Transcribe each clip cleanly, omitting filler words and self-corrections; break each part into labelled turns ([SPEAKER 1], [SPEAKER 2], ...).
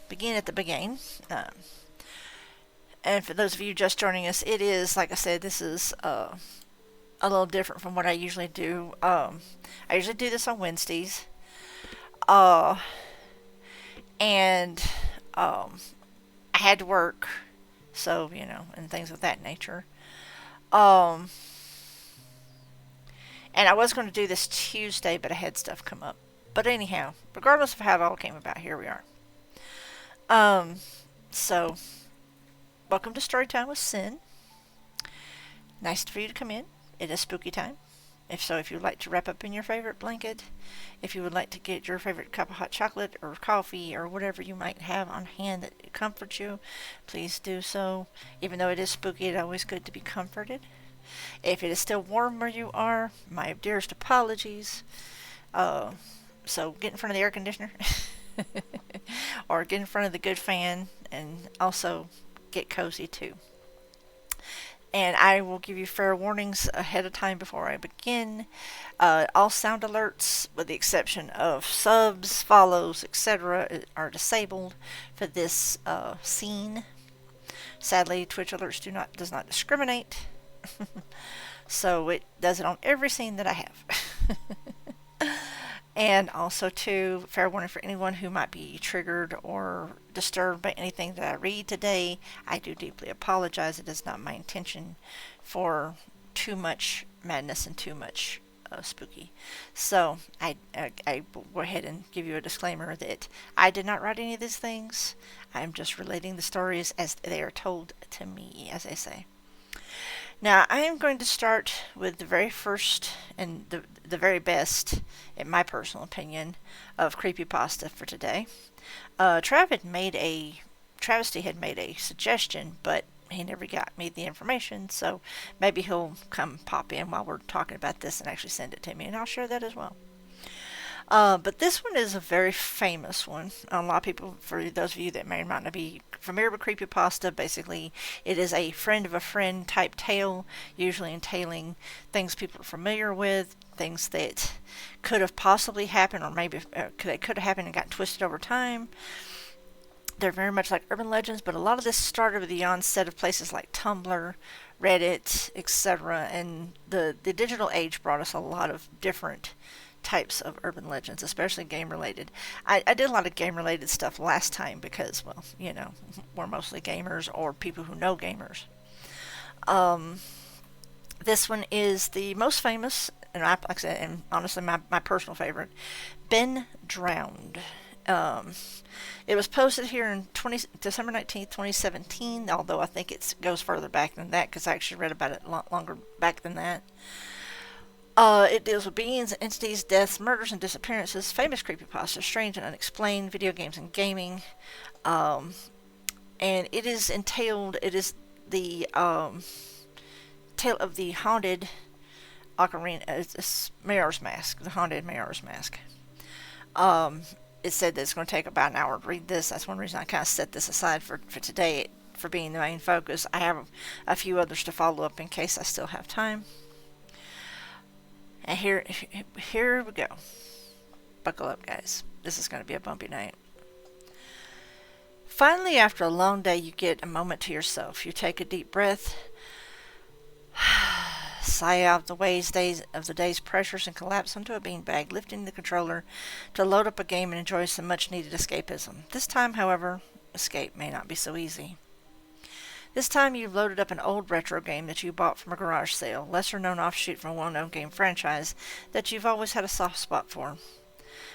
[SPEAKER 1] begin at the beginning. And for those of you just joining us, it is, like I said, this is a little different from what I usually do. I usually do this on Wednesdays. Uh, and I had to work, so, and things of that nature. Um, and I was going to do this Tuesday, but I had stuff come up. But anyhow, regardless of how it all came about, here we are. So, welcome to Storytime with Sin. Nice for you to come in. It is spooky time. If you would like to wrap up in your favorite blanket, if you would like to get your favorite cup of hot chocolate or coffee or whatever you might have on hand that comforts you, please do so. Even though it is spooky, it's always good to be comforted. If it is still warm where you are, my dearest apologies. So get in front of the air conditioner or get in front of the good fan, and also get cozy too. And I will give you fair warnings ahead of time before I begin. All sound alerts, with the exception of subs, follows, etc., are disabled for this scene. Sadly, Twitch alerts does not discriminate, so it does it on every scene that I have. And also, too, fair warning for anyone who might be triggered or disturbed by anything that I read today. I do deeply apologize. It is not my intention for too much madness and too much spooky. So I will go ahead and give you a disclaimer that I did not write any of these things. I'm just relating the stories as they are told to me, as I say. Now, I am going to start with the very first and the very best, in my personal opinion, of Creepypasta for today. Travesty had made a suggestion, but he never got me the information, so maybe he'll come pop in while we're talking about this and actually send it to me, and I'll share that as well. But this one is a very famous one. A lot of people, for those of you that may or might not be familiar with Creepypasta, basically it is a friend of a friend type tale, usually entailing things people are familiar with, things that could have possibly happened, or maybe they could have happened and got twisted over time. They're very much like urban legends, but a lot of this started with the onset of places like Tumblr, Reddit, etc. And the digital age brought us a lot of different types of urban legends, especially game related. I did a lot of game related stuff last time because, well, we're mostly gamers or people who know gamers. This one is the most famous, and like I said, and honestly my personal favorite, Been Drowned. It was posted here in December 19th, 2017, although I think it goes further back than that because I actually read about it a lot longer back than that. It deals with beings, entities, deaths, murders, and disappearances, famous creepypasta, strange and unexplained, video games and gaming. And it is the tale of the haunted ocarina, it's Mayor's Mask, the haunted Mayor's Mask. It said that it's going to take about an hour to read this. That's one reason I kind of set this aside for today, for being the main focus. I have a few others to follow up in case I still have time. And here we go. Buckle up, guys. This is going to be a bumpy night. Finally, after a long day, you get a moment to yourself. You take a deep breath, sigh out the day's pressures, and collapse onto a beanbag, lifting the controller to load up a game and enjoy some much-needed escapism. This time, however, escape may not be so easy. This time you've loaded up an old retro game that you bought from a garage sale, lesser-known offshoot from a well-known game franchise that you've always had a soft spot for.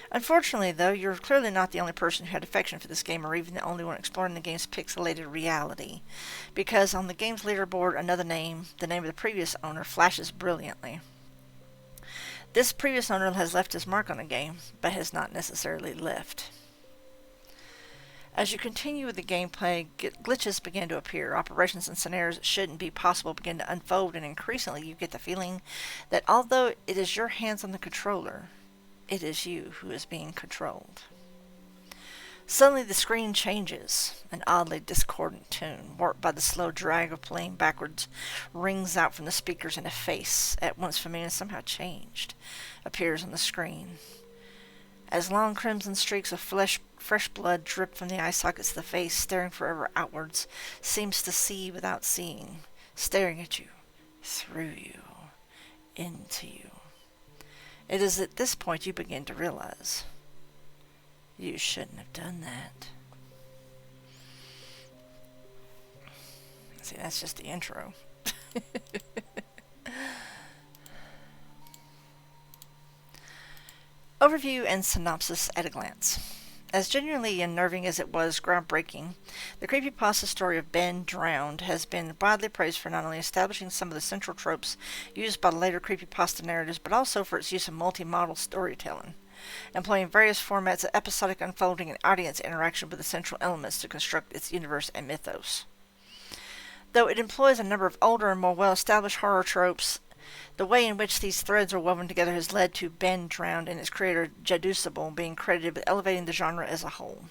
[SPEAKER 1] Unfortunately, though, you're clearly not the only person who had affection for this game, or even the only one exploring the game's pixelated reality, because on the game's leaderboard, another name, the name of the previous owner, flashes brilliantly. This previous owner has left his mark on the game, but has not necessarily left. As you continue with the gameplay, glitches begin to appear. Operations and scenarios that shouldn't be possible begin to unfold, and increasingly you get the feeling that although it is your hands on the controller, it is you who is being controlled. Suddenly the screen changes. An oddly discordant tune, warped by the slow drag of playing backwards, rings out from the speakers, and a face, at once familiar and somehow changed, appears on the screen. as long crimson streaks of fresh blood drip from the eye sockets of the face, staring forever outwards, seems to see without seeing, staring at you, through you, into you. It is at this point you begin to realize you shouldn't have done that. See, that's just the intro. Overview and synopsis at a glance. As genuinely unnerving as it was groundbreaking, the creepypasta story of Ben Drowned has been widely praised for not only establishing some of the central tropes used by later creepypasta narratives, but also for its use of multi-modal storytelling, employing various formats of episodic unfolding and audience interaction with the central elements to construct its universe and mythos. Though it employs a number of older and more well-established horror tropes, the way in which these threads are woven together has led to Ben Drowned and its creator Pt2 being credited with elevating the genre as a whole.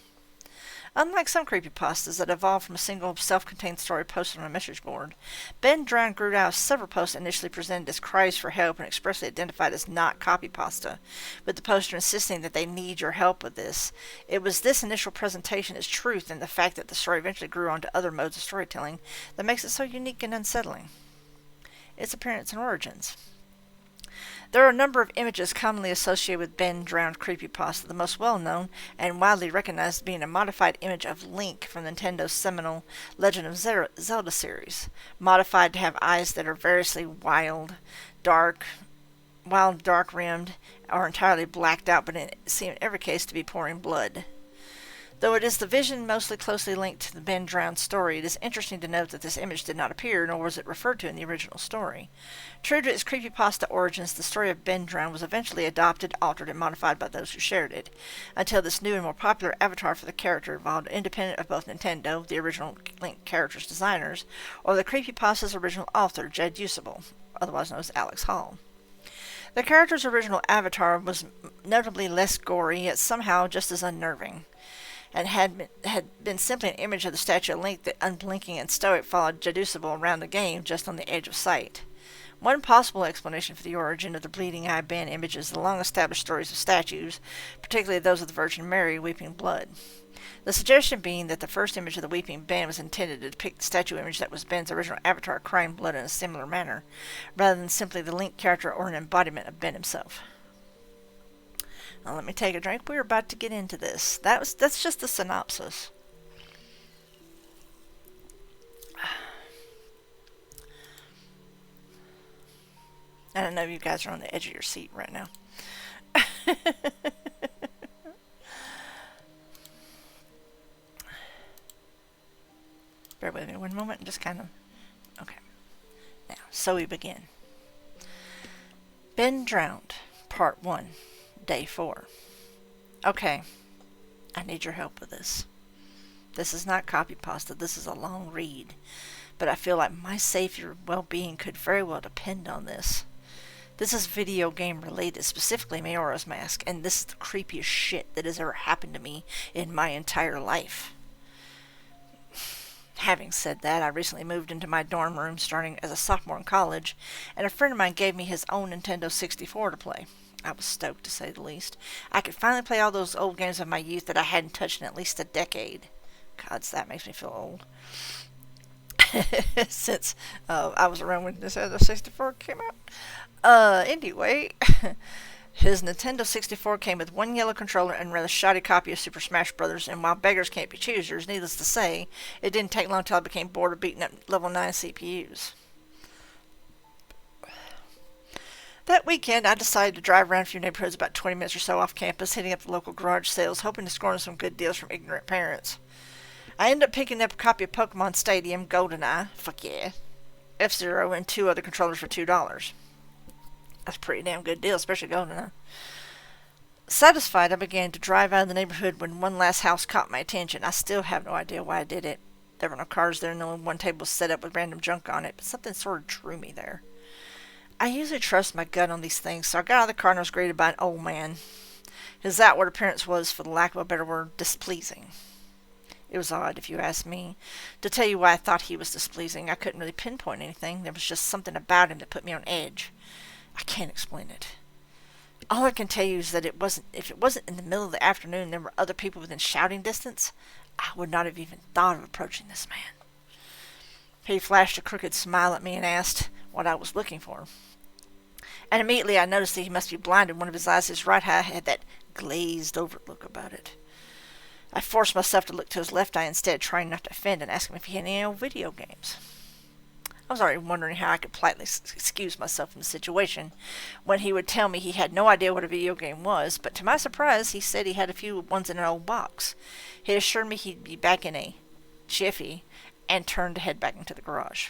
[SPEAKER 1] Unlike some creepypastas that evolved from a single self-contained story posted on a message board, Ben Drowned grew out of several posts initially presented as cries for help and expressly identified as not copypasta, with the poster insisting that they need your help with this. It was this initial presentation as truth and the fact that the story eventually grew on to other modes of storytelling that makes it so unique and unsettling. Its appearance and origins. There are a number of images commonly associated with Ben Drowned creepypasta, the most well-known and widely recognized being a modified image of Link from Nintendo's seminal Legend of Zelda series, modified to have eyes that are variously dark rimmed, or entirely blacked out, but seem in every case to be pouring blood. Though it is the vision mostly closely linked to the Ben Drowned story, it is interesting to note that this image did not appear, nor was it referred to in the original story. True to its creepypasta origins, the story of Ben Drowned was eventually adopted, altered, and modified by those who shared it, until this new and more popular avatar for the character evolved independent of both Nintendo, the original Link character's designers, or the creepypasta's original author, Pt2, otherwise known as Alex Hall. The character's original avatar was notably less gory, yet somehow just as unnerving, and had been simply an image of the statue of Link that, unblinking and stoic, followed Pt2 around the game just on the edge of sight. One possible explanation for the origin of the bleeding eye Ben image is the long-established stories of statues, particularly those of the Virgin Mary weeping blood. The suggestion being that the first image of the weeping Ben was intended to depict the statue image that was Ben's original avatar crying blood in a similar manner, rather than simply the Link character or an embodiment of Ben himself. Now let me take a drink. We're about to get into this. That's just the synopsis. And I know you guys are on the edge of your seat right now. Bear with me one moment and just kind of... Okay. Now, so we begin. Ben Drowned, Part 1. Day 4. Okay, I need your help with this. This is not copypasta, this is a long read, but I feel like my safety or well-being could very well depend on this. This is video game related, specifically Majora's Mask, and this is the creepiest shit that has ever happened to me in my entire life. Having said that, I recently moved into my dorm room starting as a sophomore in college, and a friend of mine gave me his own Nintendo 64 to play. I was stoked, to say the least. I could finally play all those old games of my youth that I hadn't touched in at least a decade. Gods, that makes me feel old. Since I was around when Nintendo 64 came out. Anyway, his Nintendo 64 came with one yellow controller and a rather shoddy copy of Super Smash Bros., and while beggars can't be choosers, needless to say, it didn't take long till I became bored of beating up level 9 CPUs. That weekend, I decided to drive around a few neighborhoods about 20 minutes or so off campus, hitting up the local garage sales, hoping to score some good deals from ignorant parents. I ended up picking up a copy of Pokemon Stadium, GoldenEye, fuck yeah, F-Zero, and 2 other controllers for $2. That's a pretty damn good deal, especially GoldenEye. Satisfied, I began to drive out of the neighborhood when one last house caught my attention. I still have no idea why I did it. There were no cars there, and only one table was set up with random junk on it, but something sort of drew me there. I usually trust my gut on these things, so I got out of the car and was greeted by an old man. His outward appearance was, for the lack of a better word, displeasing. It was odd, if you ask me. To tell you why I thought he was displeasing, I couldn't really pinpoint anything. There was just something about him that put me on edge. I can't explain it. All I can tell you is that if it wasn't in the middle of the afternoon and there were other people within shouting distance, I would not have even thought of approaching this man. He flashed a crooked smile at me and asked what I was looking for. And immediately I noticed that he must be blind in one of his eyes. His right eye had that glazed-over look about it. I forced myself to look to his left eye instead, trying not to offend, and asked him if he had any old video games. I was already wondering how I could politely excuse myself from the situation when he would tell me he had no idea what a video game was, but to my surprise, he said he had a few ones in an old box. He assured me he'd be back in a jiffy and turned to head back into the garage.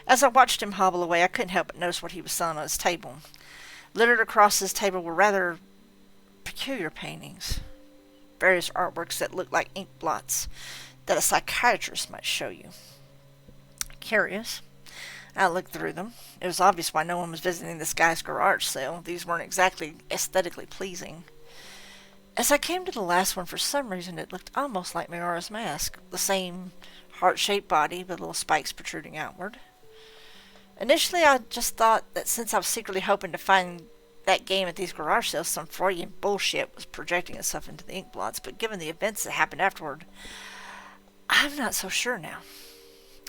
[SPEAKER 1] As I watched him hobble away, I couldn't help but notice what he was selling on his table. Littered across his table were rather peculiar paintings, various artworks that looked like ink blots that a psychiatrist might show you. Curious, I looked through them. It was obvious why no one was visiting this guy's garage sale. These weren't exactly aesthetically pleasing. As I came to the last one, for some reason it looked almost like Mayora's mask, the same heart-shaped body with little spikes protruding outward. Initially, I just thought that since I was secretly hoping to find that game at these garage sales, some Freudian bullshit was projecting itself into the ink blots, but given the events that happened afterward, I'm not so sure now.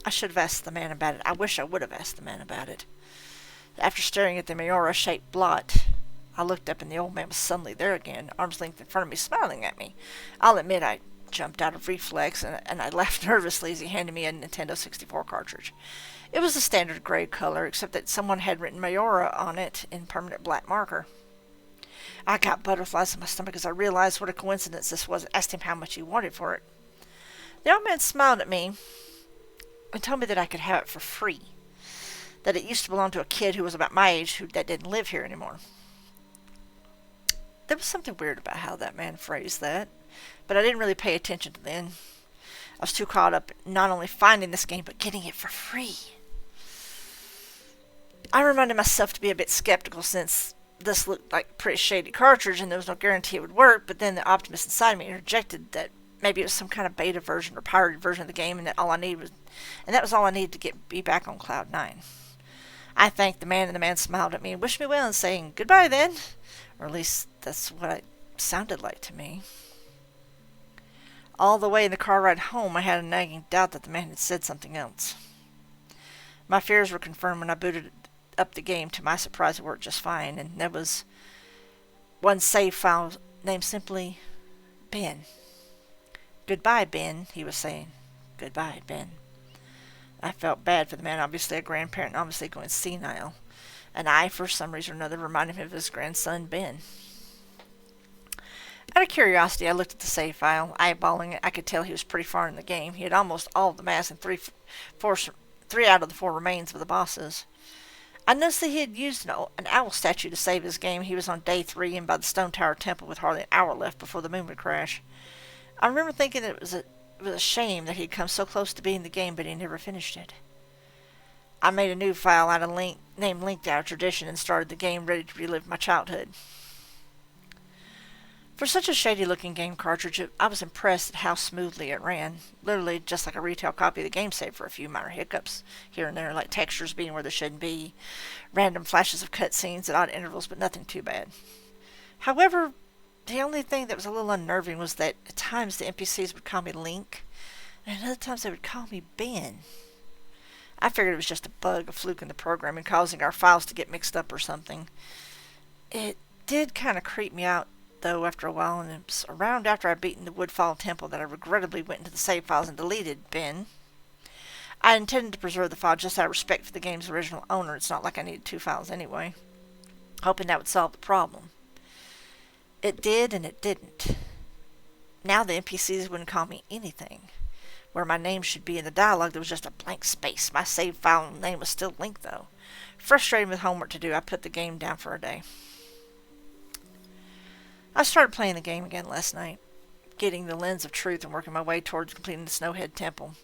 [SPEAKER 1] I should have asked the man about it. I wish I would have asked the man about it. After staring at the Mayora-shaped blot, I looked up and the old man was suddenly there again, arm's length in front of me, smiling at me. I'll admit I jumped out of reflex and I laughed nervously as he handed me a Nintendo 64 cartridge. It was the standard gray color, except that someone had written Mayora on it in permanent black marker. I got butterflies in my stomach as I realized what a coincidence this was and asked him how much he wanted for it. The old man smiled at me and told me that I could have it for free, that it used to belong to a kid who was about my age that didn't live here anymore. There was something weird about how that man phrased that, but I didn't really pay attention to then. I was too caught up not only finding this game, but getting it for free. I reminded myself to be a bit skeptical since this looked like a pretty shady cartridge and there was no guarantee it would work, but then the optimist inside me interjected that maybe it was some kind of beta version or pirated version of the game and that was all I needed to be back on Cloud 9. I thanked the man and the man smiled at me and wished me well and saying, "Goodbye then," or at least that's what it sounded like to me. All the way in the car ride home, I had a nagging doubt that the man had said something else. My fears were confirmed when I booted up the game. To my surprise, it worked just fine, and there was one save file named simply Ben. "Goodbye, Ben," he was saying. "Goodbye, Ben." I felt bad for the man, obviously a grandparent, obviously going senile, and I, for some reason or another, reminded him of his grandson, Ben. Out of curiosity, I looked at the save file. Eyeballing it, I could tell he was pretty far in the game. He had almost all of the masks and three out of the 4 remains of the bosses. I noticed that he had used an owl statue to save his game. He was on day 3 and by the Stone Tower Temple with hardly an hour left before the moon would crash. I remember thinking that it was a shame that he had come so close to beating the game, but he never finished it. I made a new file out of named Linked Our Tradition and started the game ready to relive my childhood. For such a shady-looking game cartridge, I was impressed at how smoothly it ran. Literally just like a retail copy of the game, save for a few minor hiccups here and there, like textures being where they shouldn't be, random flashes of cutscenes at odd intervals, but nothing too bad. However, the only thing that was a little unnerving was that at times the NPCs would call me Link, and at other times they would call me Ben. I figured it was just a bug, a fluke in the programming, causing our files to get mixed up or something. It did kind of creep me out, though, after a while, and it was around after I'd beaten the Woodfall Temple that I regrettably went into the save files and deleted Ben. I intended to preserve the file just out of respect for the game's original owner. It's not like I needed 2 files anyway, hoping that would solve the problem. It did, and it didn't. Now the NPCs wouldn't call me anything. Where my name should be in the dialogue, there was just a blank space. My save file name was still Link, though. Frustrated with homework to do, I put the game down for a day. I started playing the game again last night, getting the lens of truth and working my way towards completing the Snowhead Temple.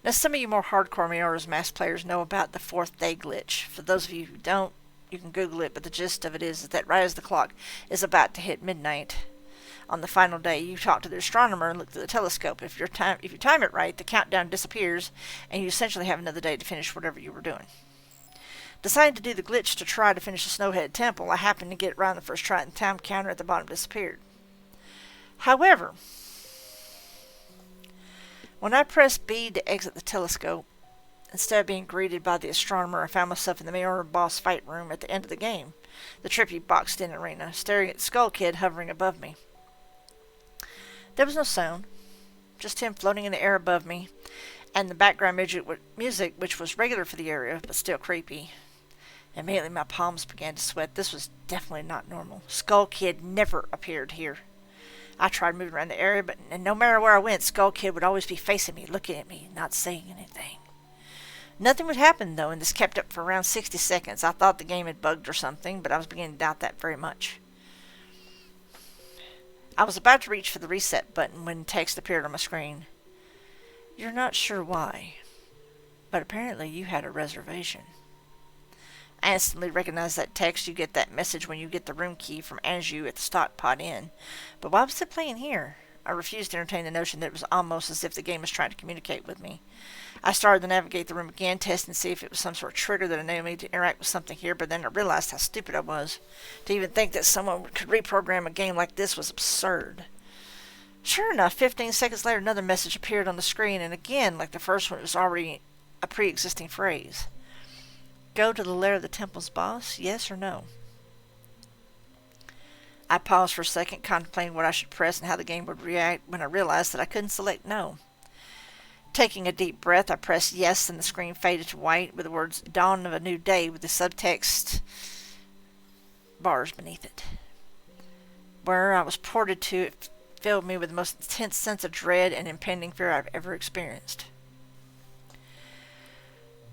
[SPEAKER 1] Now, some of you more hardcore Majora's Mask players know about the 4th day glitch. For those of you who don't, you can Google it, but the gist of it is that right as the clock is about to hit midnight on the final day, you talk to the astronomer and look through the telescope. If you time it right, the countdown disappears, and you essentially have another day to finish whatever you were doing. Deciding to do the glitch to try to finish the Snowhead Temple, I happened to get it right on the first try, and the time counter at the bottom disappeared. However, when I pressed B to exit the telescope, instead of being greeted by the astronomer, I found myself in the Mayor Boss fight room at the end of the game, the trippy boxed-in arena, staring at the Skull Kid hovering above me. There was no sound, just him floating in the air above me, and the background music, which was regular for the area, but still creepy. Immediately my palms began to sweat. This was definitely not normal. Skull Kid never appeared here. I tried moving around the area, but no matter where I went, Skull Kid would always be facing me, looking at me, not saying anything. Nothing would happen, though, and this kept up for around 60 seconds. I thought the game had bugged or something, but I was beginning to doubt that very much. I was about to reach for the reset button when text appeared on my screen. You're not sure why, but apparently you had a reservation. I instantly recognized that text. You get that message when you get the room key from Anju at the Stockpot Inn. But why was it playing here? I refused to entertain the notion that it was almost as if the game was trying to communicate with me. I started to navigate the room again, testing to see if it was some sort of trigger that enabled me to interact with something here, but then I realized how stupid I was. To even think that someone could reprogram a game like this was absurd. Sure enough, 15 seconds later, another message appeared on the screen, and again, like the first one, it was already a pre-existing phrase. Go to the lair of the temple's boss, yes or no? I paused for a second, contemplating what I should press and how the game would react when I realized that I couldn't select no. Taking a deep breath, I pressed yes, and the screen faded to white with the words Dawn of a New Day with the subtext bars beneath it. Where I was ported to, it filled me with the most intense sense of dread and impending fear I've ever experienced.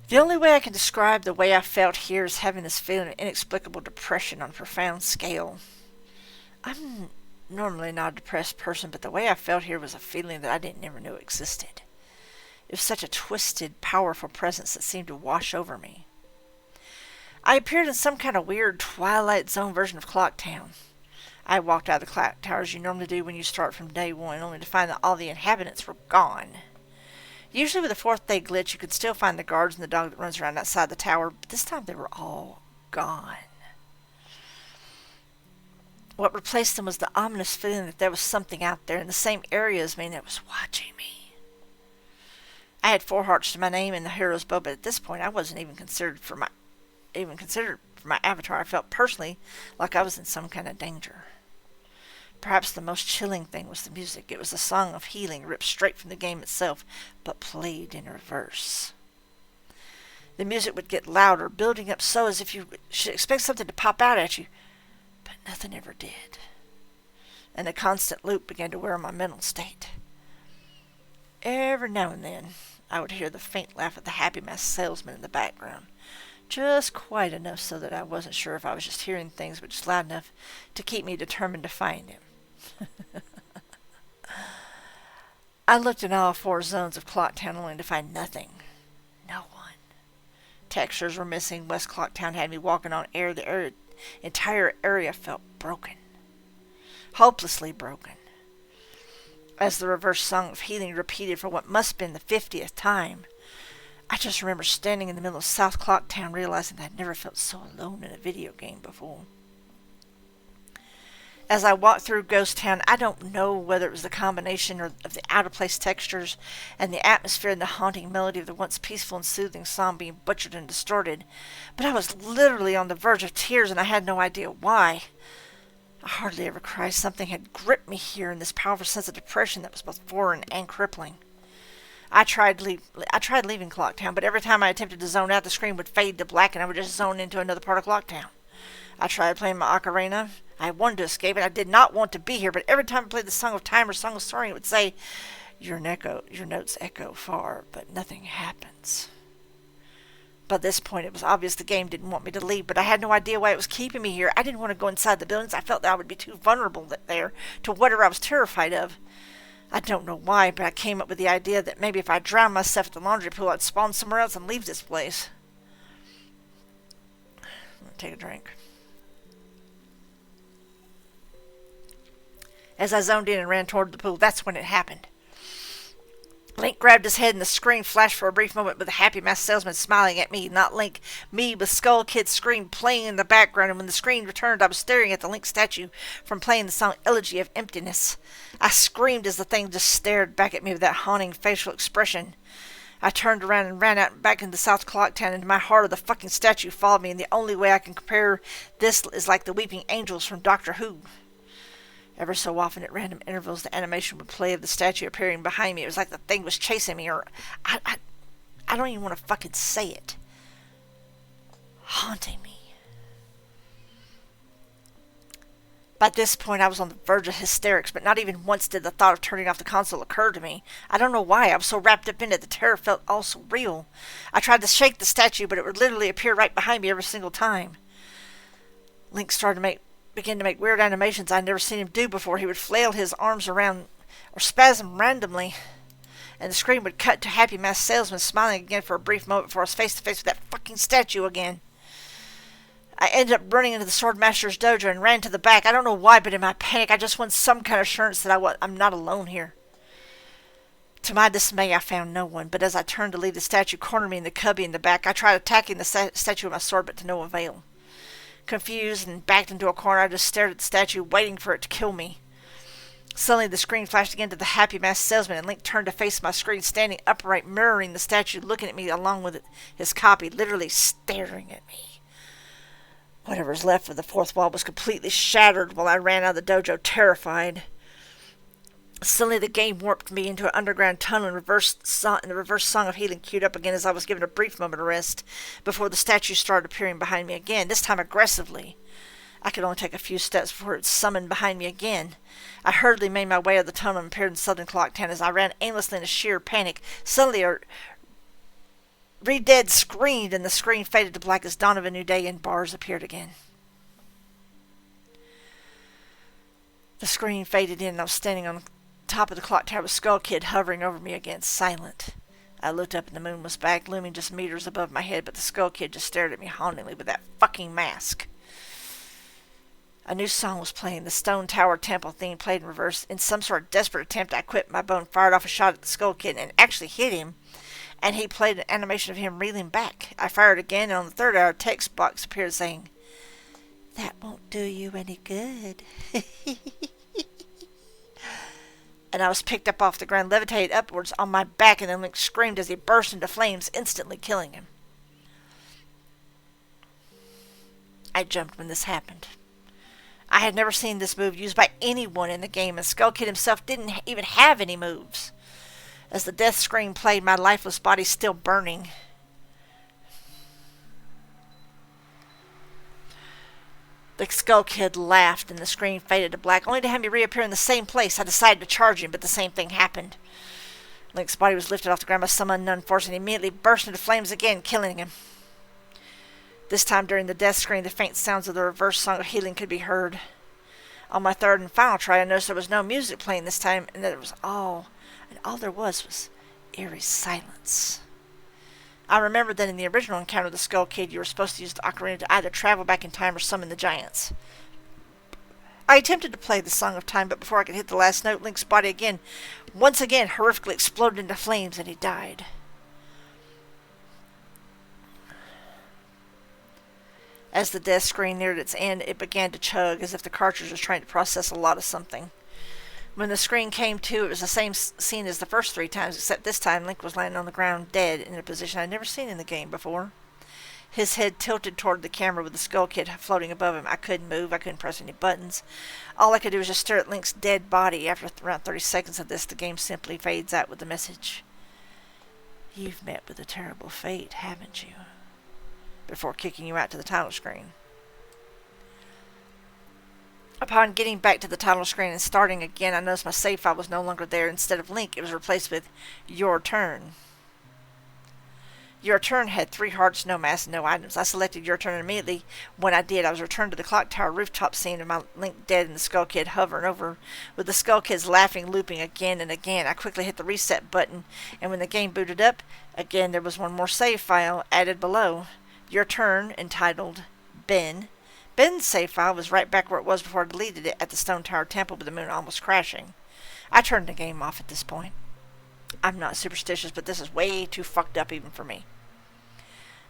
[SPEAKER 1] The only way I can describe the way I felt here is having this feeling of inexplicable depression on a profound scale. I'm normally not a depressed person, but the way I felt here was a feeling that I never knew existed. It was such a twisted, powerful presence that seemed to wash over me. I appeared in some kind of weird Twilight Zone version of Clocktown. I walked out of the clock tower as you normally do when you start from day one, only to find that all the inhabitants were gone. Usually with a fourth day glitch, you could still find the guards and the dog that runs around outside the tower, but this time they were all gone. What replaced them was the ominous feeling that there was something out there in the same area as me that was watching me. I had 4 hearts to my name in the hero's bow, but at this point I wasn't even considered for my avatar. I felt personally like I was in some kind of danger. Perhaps the most chilling thing was the music. It was a song of healing ripped straight from the game itself, but played in reverse. The music would get louder, building up so as if you should expect something to pop out at you, but nothing ever did. And a constant loop began to wear on my mental state. Every now and then, I would hear the faint laugh of the happy masked salesman in the background, just quite enough so that I wasn't sure if I was just hearing things, but just loud enough to keep me determined to find him. I looked in all 4 zones of Clocktown only to find nothing. No one. Textures were missing. West Clocktown had me walking on air. The entire area felt broken. Hopelessly broken. As the reverse song of healing repeated for what must have been the 50th time, I just remember standing in the middle of South Clocktown realizing that I'd never felt so alone in a video game before. As I walked through Ghost Town, I don't know whether it was the combination of the out-of-place textures and the atmosphere and the haunting melody of the once peaceful and soothing song being butchered and distorted, but I was literally on the verge of tears and I had no idea why. I hardly ever cry. Something had gripped me here in this powerful sense of depression that was both foreign and crippling. I tried leaving Clocktown, but every time I attempted to zone out, the screen would fade to black and I would just zone into another part of Clocktown. I tried playing my ocarina. I wanted to escape and I did not want to be here, but every time I played the Song of Time or Song of Soaring, it would say, your notes echo far, but nothing happens. By this point, it was obvious the game didn't want me to leave, but I had no idea why it was keeping me here. I didn't want to go inside the buildings. I felt that I would be too vulnerable there to whatever I was terrified of. I don't know why, but I came up with the idea that maybe if I drowned myself at the laundry pool, I'd spawn somewhere else and leave this place. I'm going to take a drink. As I zoned in and ran toward the pool, that's when it happened. Link grabbed his head and the screen flashed for a brief moment with the happy masked salesman smiling at me, not Link, me with Skull Kid's scream playing in the background, and when the screen returned I was staring at the Link statue from playing the song Elegy of Emptiness. I screamed as the thing just stared back at me with that haunting facial expression. I turned around and ran out back into South Clocktown. Into my horror, the fucking statue followed me, and the only way I can compare this is like the weeping angels from Doctor Who. Ever so often, at random intervals, the animation would play of the statue appearing behind me. It was like the thing was chasing me, or I don't even want to fucking say it. Haunting me. By this point, I was on the verge of hysterics, but not even once did the thought of turning off the console occur to me. I don't know why. I was so wrapped up in it, the terror felt all so real. I tried to shake the statue, but it would literally appear right behind me every single time. Link began to make weird animations I'd never seen him do before. He would flail his arms around or spasm randomly, and the screen would cut to Happy Masked Salesman smiling again for a brief moment before I was face to face with that fucking statue again. I ended up running into the Swordmaster's dojo and ran to the back. I don't know why, but in my panic I just wanted some kind of assurance that I'm not alone here. To my dismay, I found no one, but as I turned to leave, the statue cornered me in the cubby in the back. I tried attacking the statue with my sword, but to no avail. Confused and backed into a corner, I just stared at the statue, waiting for it to kill me. Suddenly, the screen flashed again to the Happy Masked Salesman, and Link turned to face my screen, standing upright, mirroring the statue, looking at me along with his copy, literally staring at me. Whatever was left of the fourth wall was completely shattered while I ran out of the dojo, terrified. Suddenly, the game warped me into an underground tunnel, and the reverse song of healing queued up again as I was given a brief moment of rest before the statue started appearing behind me again, this time aggressively. I could only take a few steps before it summoned behind me again. I hurriedly made my way out of the tunnel and appeared in Southern Clocktown. As I ran aimlessly in a sheer panic, suddenly a Red screamed, and the screen faded to black as dawn of a new day, and bars appeared again. The screen faded in, and I was standing on the top of the clock tower with Skull Kid hovering over me again, silent. I looked up and the moon was back, looming just meters above my head, but the Skull Kid just stared at me hauntingly with that fucking mask. A new song was playing. The Stone Tower Temple theme played in reverse. In some sort of desperate attempt, I quit my bone, fired off a shot at the Skull Kid, and actually hit him, and he played an animation of him reeling back. I fired again, and on the third hour, a text box appeared saying, "That won't do you any good." And I was picked up off the ground, levitated upwards on my back, and then Link screamed as he burst into flames, instantly killing him. I jumped when this happened. I had never seen this move used by anyone in the game, and Skull Kid himself didn't even have any moves. As the death scream played, my lifeless body still burning. The Skull Kid laughed, and the screen faded to black, only to have me reappear in the same place. I decided to charge him, but the same thing happened. Link's body was lifted off the ground by some unknown force, and he immediately burst into flames again, killing him. This time, during the death screen, the faint sounds of the reverse song of healing could be heard. On my third and final try, I noticed there was no music playing this time, and that it was all there was eerie silence. I remembered that in the original encounter with the Skull Kid, you were supposed to use the ocarina to either travel back in time or summon the giants. I attempted to play the Song of Time, but before I could hit the last note, Link's body once again, horrifically exploded into flames, and he died. As the death screen neared its end, it began to chug, as if the cartridge was trying to process a lot of something. When the screen came to, it was the same scene as the first 3 times, except this time Link was lying on the ground, dead, in a position I'd never seen in the game before. His head tilted toward the camera with the Skull Kid floating above him. I couldn't move. I couldn't press any buttons. All I could do was just stare at Link's dead body. After around 30 seconds of this, the game simply fades out with the message, "You've met with a terrible fate, haven't you?" before kicking you out to the title screen. Upon getting back to the title screen and starting again, I noticed my save file was no longer there. Instead of Link, it was replaced with "Your Turn." Your Turn had 3 hearts, no mask, no items. I selected Your Turn, and immediately when I did, I was returned to the clock tower rooftop scene of my Link dead and the Skull Kid hovering over, with the Skull Kids laughing, looping again and again. I quickly hit the reset button, and when the game booted up, again there was one more save file added below. Your Turn, entitled Ben. Ben's save file was right back where it was before I deleted it at the Stone Tower Temple with the moon almost crashing. I turned the game off at this point. I'm not superstitious, but this is way too fucked up even for me.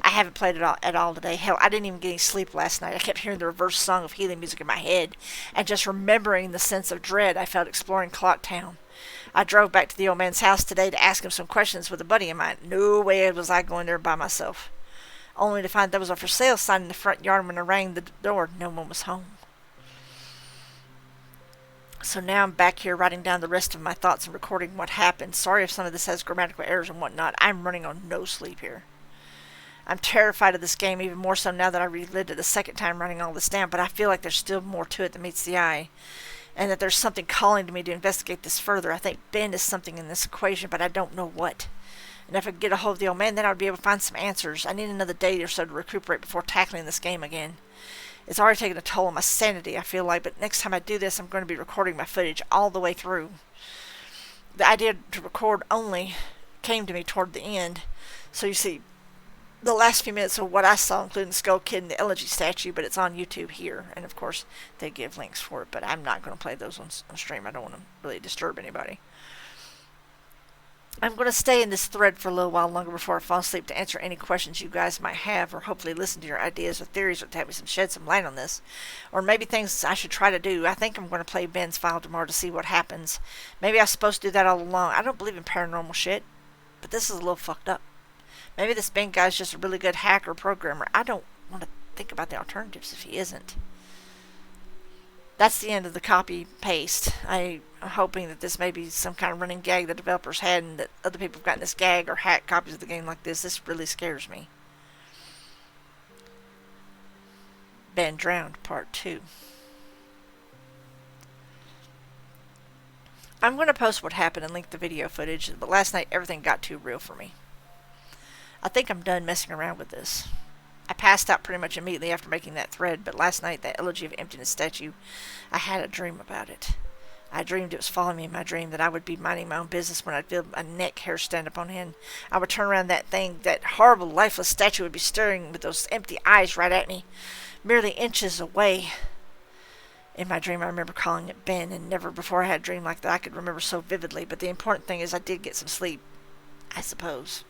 [SPEAKER 1] I haven't played it at all today. Hell, I didn't even get any sleep last night. I kept hearing the reverse song of healing music in my head, and just remembering the sense of dread I felt exploring Clock Town. I drove back to the old man's house today to ask him some questions with a buddy of mine. No way was I going there by myself. Only to find there was a for sale sign in the front yard. When I rang the door, no one was home. So now I'm back here writing down the rest of my thoughts and recording what happened. Sorry if some of this has grammatical errors and whatnot. I'm running on no sleep here. I'm terrified of this game, even more so now that I relived it a second time writing all this down, but I feel like there's still more to it than meets the eye, and that there's something calling to me to investigate this further. I think Ben is something in this equation, but I don't know what. And if I could get a hold of the old man, then I would be able to find some answers. I need another day or so to recuperate before tackling this game again. It's already taken a toll on my sanity, I feel like, but next time I do this, I'm going to be recording my footage all the way through. The idea to record only came to me toward the end, so you see, the last few minutes of what I saw, including the Skull Kid and the Elegy statue, but it's on YouTube here, and of course they give links for it, but I'm not going to play those on stream. I don't want to really disturb anybody. I'm going to stay in this thread for a little while longer before I fall asleep to answer any questions you guys might have, or hopefully listen to your ideas or theories, or to have me shed some light on this, or maybe things I should try to do. I think I'm going to play Ben's file tomorrow to see what happens. Maybe I was supposed to do that all along. I don't believe in paranormal shit, but this is a little fucked up. Maybe this Ben guy's just a really good hacker programmer. I don't want to think about the alternatives if he isn't. That's the end of the copy-paste. I'm hoping that this may be some kind of running gag the developers had, and that other people have gotten this gag or hacked copies of the game like this. This really scares me. Ben Drowned, Part 2. I'm going to post what happened and link the video footage, but last night everything got too real for me. I think I'm done messing around with this. I passed out pretty much immediately after making that thread, but last night, that Elegy of Emptiness statue, I had a dream about it. I dreamed it was following me in my dream, that I would be minding my own business when I'd feel a neck hair stand up on end. I would turn around, that horrible, lifeless statue would be staring with those empty eyes right at me, merely inches away. In my dream, I remember calling it Ben, and never before I had a dream like that I could remember so vividly, but the important thing is I did get some sleep, I suppose.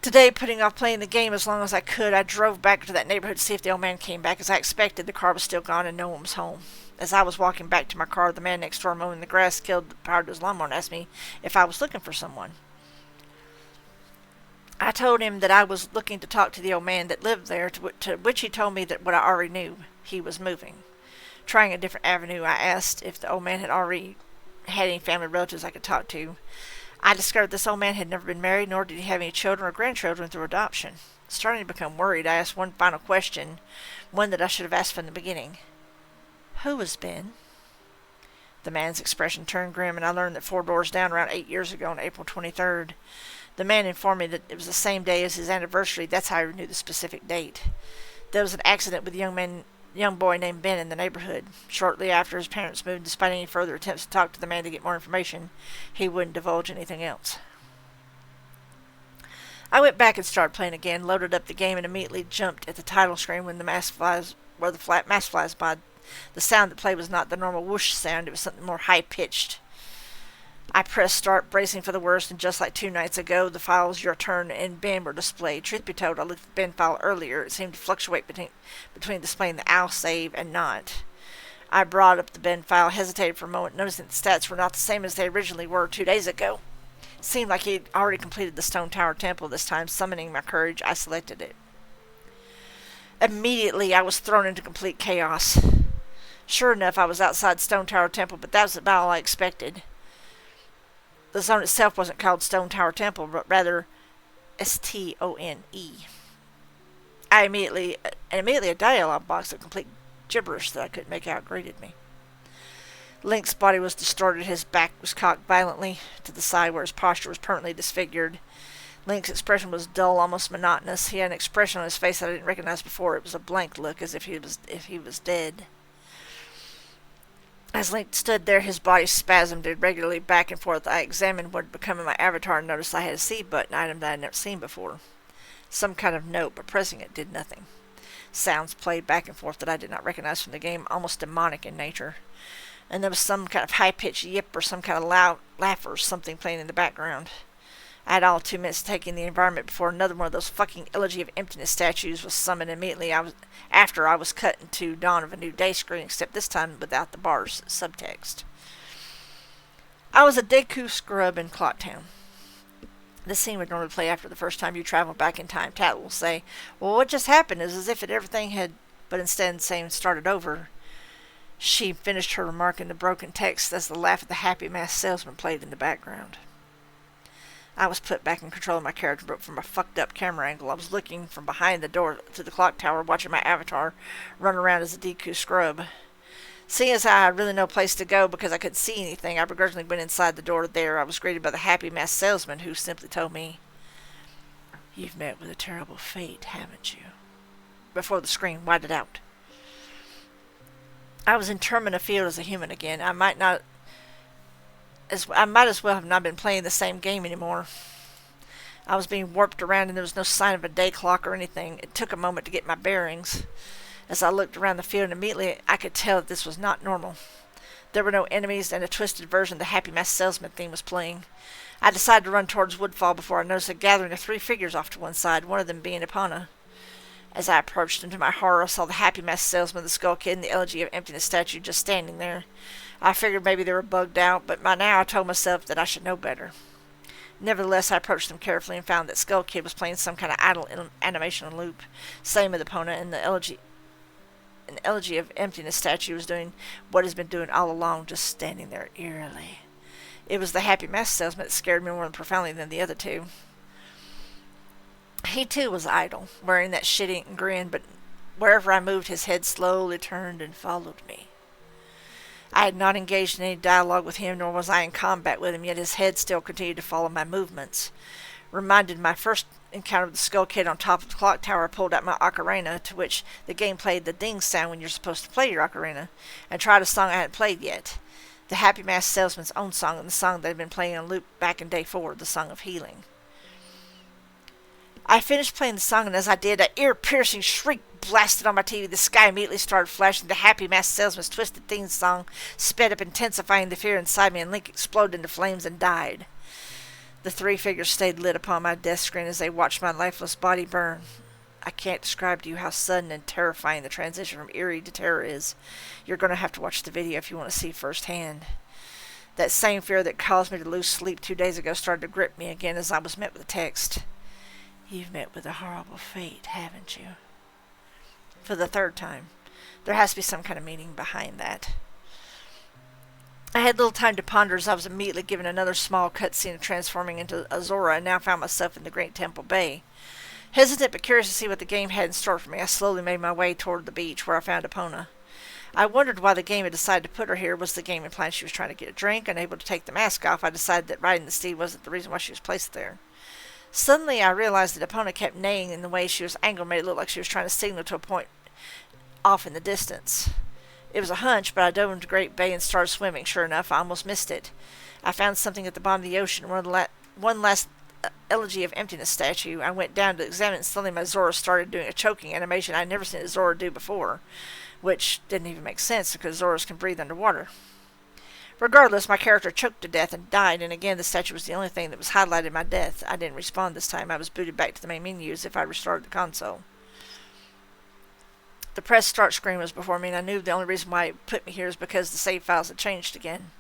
[SPEAKER 1] Today, putting off playing the game as long as I could, I drove back to that neighborhood to see if the old man came back. As I expected, the car was still gone and no one was home. As I was walking back to my car, the man next door mowing the grass killed the power to his lawnmower and asked me if I was looking for someone. I told him that I was looking to talk to the old man that lived there, to which he told me that what I already knew, he was moving. Trying a different avenue, I asked if the old man had already had any family relatives I could talk to. I discovered this old man had never been married, nor did he have any children or grandchildren through adoption. Starting to become worried, I asked one final question, one that I should have asked from the beginning. Who was Ben? The man's expression turned grim, and I learned that 4 doors down, around 8 years ago on April 23rd, the man informed me that it was the same day as his anniversary. That's how I knew the specific date. There was an accident with a young boy named Ben in the neighborhood. Shortly after his parents moved, despite any further attempts to talk to the man to get more information, he wouldn't divulge anything else. I went back and started playing again, loaded up the game, and immediately jumped at the title screen when the mask flies by. The sound that played was not the normal whoosh sound, it was something more high-pitched. I pressed start, bracing for the worst, and just like 2 nights ago, the files Your Turn and Ben were displayed. Truth be told, I looked at the Ben file earlier. It seemed to fluctuate between displaying the I'll save and not. I brought up the Ben file, hesitated for a moment, noticing that the stats were not the same as they originally were 2 days ago. It seemed like he had already completed the Stone Tower Temple this time. Summoning my courage, I selected it. Immediately, I was thrown into complete chaos. Sure enough, I was outside Stone Tower Temple, but that was about all I expected. The zone itself wasn't called Stone Tower Temple, but rather Stone. Immediately a dialogue box of complete gibberish that I couldn't make out greeted me. Link's body was distorted, his back was cocked violently to the side where his posture was permanently disfigured. Link's expression was dull, almost monotonous. He had an expression on his face that I didn't recognize before. It was a blank look, as if he was dead. As Link stood there, his body spasmed irregularly back and forth. I examined what had become of my avatar and noticed I had a C button item that I had never seen before. Some kind of note, but pressing it did nothing. Sounds played back and forth that I did not recognize from the game, almost demonic in nature. and there was some kind of high-pitched yip or some kind of loud laugh or something playing in the background. I had all 2 minutes to take in the environment before another one of those fucking Elegy of Emptiness statues was summoned immediately after I was cut into Dawn of a New Day screen, except this time without the bar's subtext. I was a Deku scrub in Clocktown. This scene would normally play after the first time you travel back in time. Tat will say, well, what just happened is as if everything had, but instead saying started over. She finished her remark in the broken text as the laugh of the happy masked salesman played in the background. I was put back in control of my character, but from a fucked up camera angle. I was looking from behind the door to the clock tower, watching my avatar run around as a Deku scrub. Seeing as I had really no place to go because I couldn't see anything, I begrudgingly went inside the door there. I was greeted by the happy masked salesman who simply told me, "You've met with a terrible fate, haven't you?" Before the screen widened out. I was in Termina Field as a human again. I might as well have not been playing the same game anymore. I was being warped around and there was no sign of a day clock or anything. It took a moment to get my bearings. As I looked around the field, immediately I could tell that this was not normal. There were no enemies, and a twisted version of the Happy Masked Salesman theme was playing. I decided to run towards Woodfall before I noticed a gathering of 3 figures off to one side, one of them being Epona. As I approached them, to my horror, I saw the Happy Masked Salesman, the Skull Kid, and the Elegy of Emptiness statue just standing there. I figured maybe they were bugged out, but by now I told myself that I should know better. Nevertheless, I approached them carefully and found that Skull Kid was playing some kind of idle animation on loop. Same with Epona, and the Elegy of Emptiness statue was doing what it's been doing all along, just standing there eerily. It was the Happy Masked Salesman that scared me more profoundly than the other 2. He too was idle, wearing that shit-eaten grin, but wherever I moved, his head slowly turned and followed me. I had not engaged in any dialogue with him, nor was I in combat with him, yet his head still continued to follow my movements. Reminded my first encounter with the Skull Kid on top of the clock tower, I pulled out my ocarina, to which the game played the ding sound when you're supposed to play your ocarina, and tried a song I hadn't played yet. The Happy Masked Salesman's own song, and the song that had been playing on loop back in Day 4, the Song of Healing. I finished playing the song, and as I did, an ear-piercing shriek blasted on my TV. The sky immediately started flashing. The Happy Masked Salesman's twisted theme song sped up, intensifying the fear inside me, and Link exploded into flames and died. The 3 figures stayed lit upon my death screen as they watched my lifeless body burn. I can't describe to you how sudden and terrifying the transition from eerie to terror is. You're going to have to watch the video if you want to see firsthand. That same fear that caused me to lose sleep 2 days ago started to grip me again as I was met with the text. "You've met with a horrible fate, haven't you?" For the 3rd time. There has to be some kind of meaning behind that. I had little time to ponder as I was immediately given another small cutscene of transforming into Azora and now found myself in the Great Temple Bay. Hesitant but curious to see what the game had in store for me, I slowly made my way toward the beach where I found Epona. I wondered why the game had decided to put her here. Was the game implying she was trying to get a drink? Unable to take the mask off, I decided that riding the steed wasn't the reason why she was placed there. Suddenly I realized that Epona kept neighing in the way she was angled, made it look like she was trying to signal to a point off in the distance. It was a hunch, but I dove into the Great Bay and started swimming. Sure enough, I almost missed it. I found something at the bottom of the ocean, one last Elegy of Emptiness statue. I went down to examine it, and suddenly my Zora started doing a choking animation I'd never seen a Zora do before, which didn't even make sense because Zoras can breathe underwater. Regardless, my character choked to death and died, and again the statue was the only thing that was highlighted in my death. I didn't respawn this time. I was booted back to the main menu as if I restarted the console. The press start screen was before me, and I knew the only reason why it put me here is because the save files had changed again.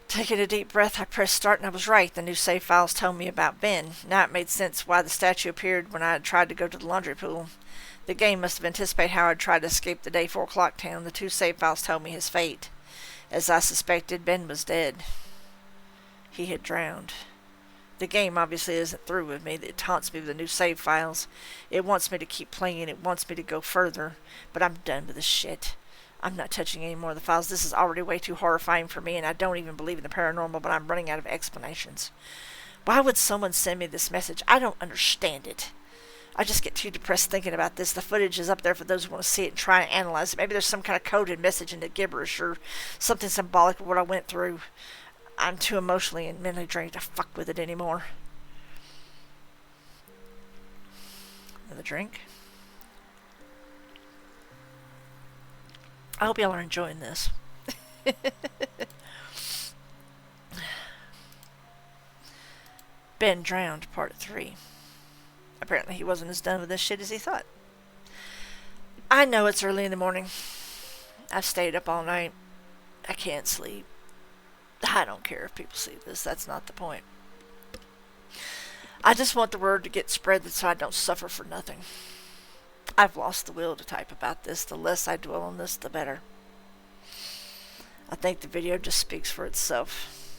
[SPEAKER 1] Taking a deep breath, I pressed start, and I was right. The new save files told me about Ben. Now it made sense why the statue appeared when I had tried to go to the laundry pool. The game must have anticipated how I'd tried to escape the Day 4 clock town. The 2 save files told me his fate. As I suspected, Ben was dead. He had drowned. The game obviously isn't through with me. It taunts me with the new save files. It wants me to keep playing. It wants me to go further. But I'm done with this shit. I'm not touching any more of the files. This is already way too horrifying for me, and I don't even believe in the paranormal, but I'm running out of explanations. Why would someone send me this message? I don't understand it. I just get too depressed thinking about this. The footage is up there for those who want to see it and try and analyze it. Maybe there's some kind of coded message in the gibberish or something symbolic of what I went through. I'm too emotionally and mentally drained to fuck with it anymore. Another drink. I hope y'all are enjoying this. Ben drowned, part 3. Apparently he wasn't as done with this shit as he thought. I know it's early in the morning. I've stayed up all night. I can't sleep. I don't care if people see this. That's not the point. I just want the word to get spread so I don't suffer for nothing. I've lost the will to type about this. The less I dwell on this, the better. I think the video just speaks for itself.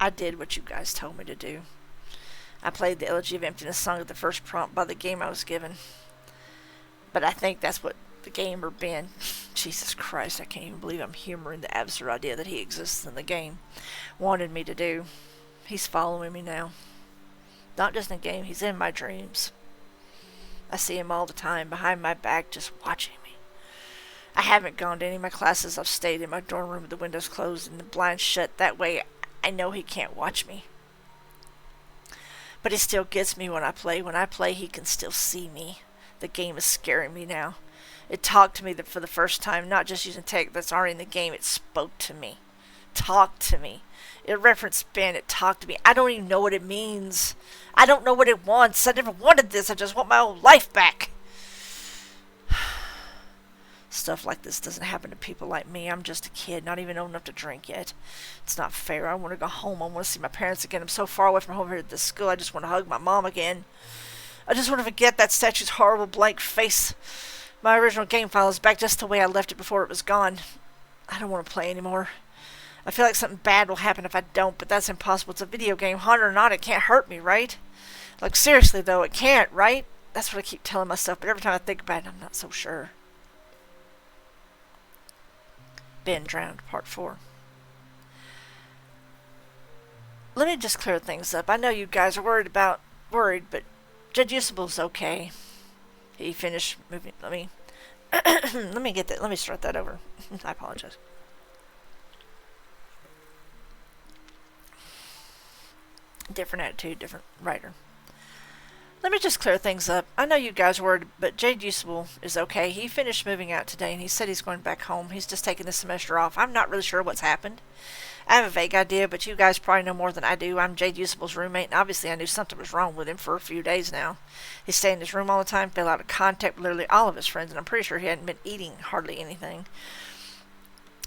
[SPEAKER 1] I did what you guys told me to do. I played the Elegy of Emptiness song at the first prompt by the game I was given. But I think that's what the gamer Ben, Jesus Christ, I can't even believe I'm humoring the absurd idea that he exists in the game, wanted me to do. He's following me now. Not just in the game, he's in my dreams. I see him all the time, behind my back, just watching me. I haven't gone to any of my classes. I've stayed in my dorm room with the windows closed and the blinds shut. That way, I know he can't watch me. But he still gets me when I play. When I play, he can still see me. The game is scaring me now. It talked to me for the first time, not just using tech that's already in the game. It spoke to me. Talked to me. It referenced Ben. It talked to me. I don't even know what it means. I don't know what it wants. I never wanted this. I just want my old life back. Stuff like this doesn't happen to people like me. I'm just a kid, not even old enough to drink yet. It's not fair. I want to go home. I want to see my parents again. I'm so far away from home here at this school. I just want to hug my mom again. I just want to forget that statue's horrible blank face. My original game file is back just the way I left it before it was gone. I don't want to play anymore. I feel like something bad will happen if I don't, but that's impossible. It's a video game. Haunted or not, it can't hurt me, right? Like, seriously, though, it can't, right? That's what I keep telling myself, but every time I think about it, I'm not so sure. Ben drowned, part 4. Let me just clear things up. I know you guys are worried, but Judge Usable's okay. He finished moving. Let me get that. Let me start that over. I apologize. Different attitude, different writer. Let me just clear things up. I know you guys are worried, but Jade Usable is okay. He finished moving out today, and he said he's going back home. He's just taking this semester off. I'm not really sure what's happened. I have a vague idea, but you guys probably know more than I do. I'm Jade Usable's roommate, and obviously I knew something was wrong with him for a few days now. He stayed in his room all the time, fell out of contact with literally all of his friends, and I'm pretty sure he hadn't been eating hardly anything.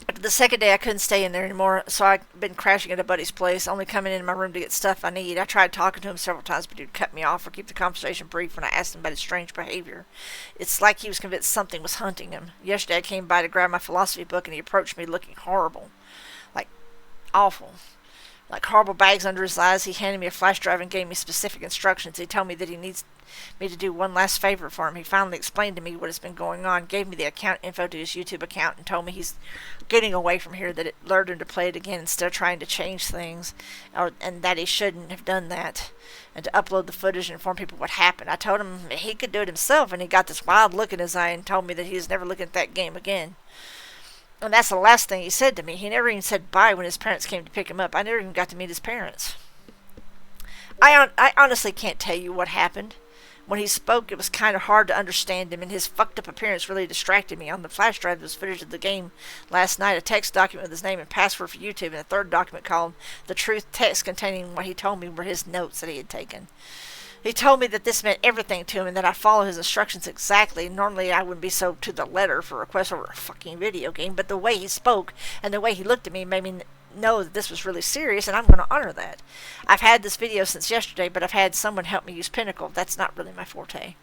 [SPEAKER 1] After the second day, I couldn't stay in there anymore, so I've been crashing at a buddy's place, only coming in my room to get stuff I need. I tried talking to him several times, but he'd cut me off or keep the conversation brief when I asked him about his strange behavior. It's like he was convinced something was hunting him. Yesterday, I came by to grab my philosophy book, and he approached me looking horrible. Like, awful. Like horrible bags under his eyes. He handed me a flash drive and gave me specific instructions. He told me that he needs me to do one last favor for him. He finally explained to me what has been going on, gave me the account info to his YouTube account, and told me he's getting away from here, that it lured him to play it again instead of trying to change things, and that he shouldn't have done that, and to upload the footage and inform people what happened. I told him he could do it himself, and he got this wild look in his eye and told me that he was never looking at that game again. And that's the last thing he said to me. He never even said bye when his parents came to pick him up. I never even got to meet his parents. I honestly can't tell you what happened. When he spoke, it was kind of hard to understand him, and his fucked up appearance really distracted me. On the flash drive was footage of the game last night, a text document with his name and password for YouTube, and a third document called The Truth text containing what he told me were his notes that he had taken. He told me that this meant everything to him and that I follow his instructions exactly. Normally I wouldn't be so to the letter for requests over a fucking video game, but the way he spoke and the way he looked at me made me know that this was really serious, and I'm going to honor that. I've had this video since yesterday, but I've had someone help me use Pinnacle. That's not really my forte.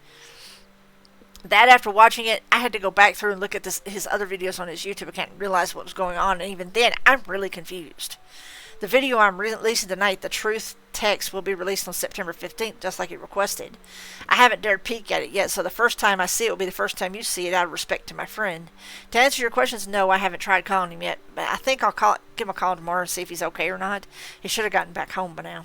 [SPEAKER 1] That after watching it, I had to go back through and look at his other videos on his YouTube account and realize what was going on, and even then, I'm really confused. The video I'm releasing tonight, The Truth text, will be released on September 15th, just like it requested. I haven't dared peek at it yet, so the first time I see it will be the first time you see it, out of respect to my friend. To answer your questions, no, I haven't tried calling him yet, but I think I'll give him a call tomorrow and see if he's okay or not. He should have gotten back home by now.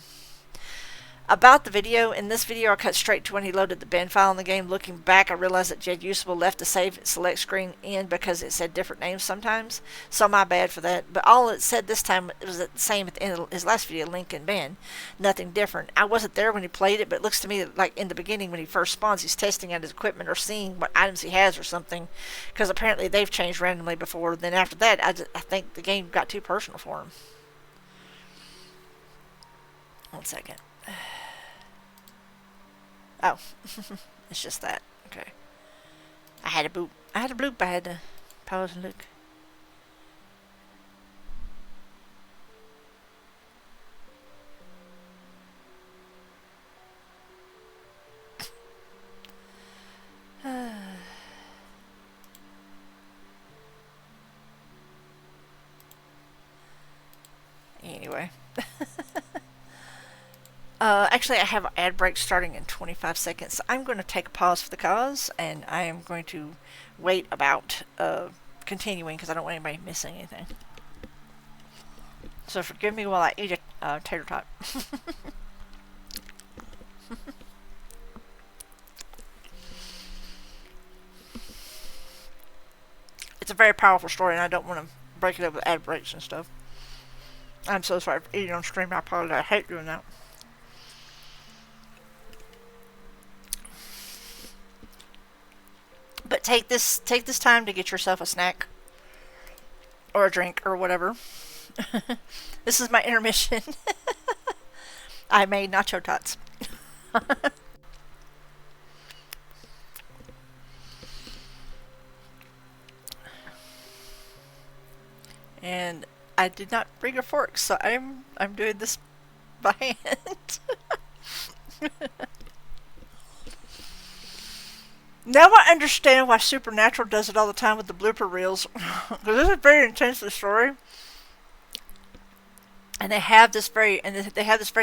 [SPEAKER 1] About the video, in this video I cut straight to when he loaded the bin file in the game. Looking back, I realized that Jed Usable left the save select screen in because it said different names sometimes, so my bad for that. But all it said this time was the same at the end of his last video, Link and Ben. Nothing different. I wasn't there when he played it, but it looks to me like in the beginning when he first spawns, he's testing out his equipment or seeing what items he has or something, because apparently they've changed randomly before. Then after that, I think the game got too personal for him. 1 second. Oh, it's just that. Okay. I had a bloop. I had to pause and look. Anyway. Actually, I have ad breaks starting in 25 seconds. So I'm going to take a pause for the cause, and I am going to wait about continuing because I don't want anybody missing anything. So forgive me while I eat a tater tot. It's a very powerful story, and I don't want to break it up with ad breaks and stuff. I'm so sorry for eating on stream. I apologize. I hate doing that. But take this time to get yourself a snack or a drink or whatever. This is my intermission. I made nacho tots. And I did not bring a fork, so I'm doing this by hand. Now I understand why Supernatural does it all the time with the blooper reels. Because this is a very intense story. And they have this very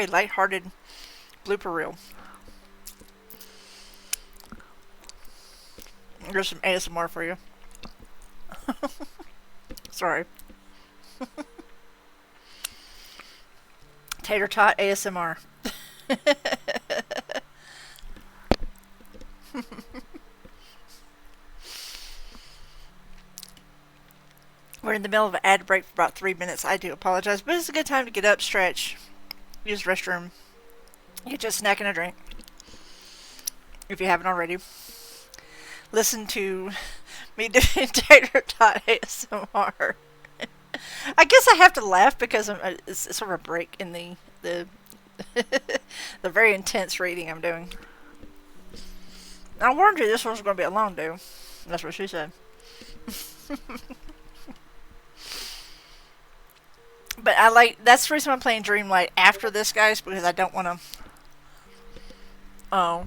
[SPEAKER 1] lighthearted blooper reel. There's some ASMR for you. Sorry. Tater tot ASMR. We're in the middle of an ad break for about 3 minutes. I do apologize, but it's a good time to get up, stretch, use the restroom, get you a snack and a drink, if you haven't already. Listen to me doing tater tot ASMR. I guess I have to laugh because it's sort of a break in the the very intense reading I'm doing. I warned you this one's going to be a long do. That's what she said. But that's the reason I'm playing Dreamlight after this, guys, because I don't want to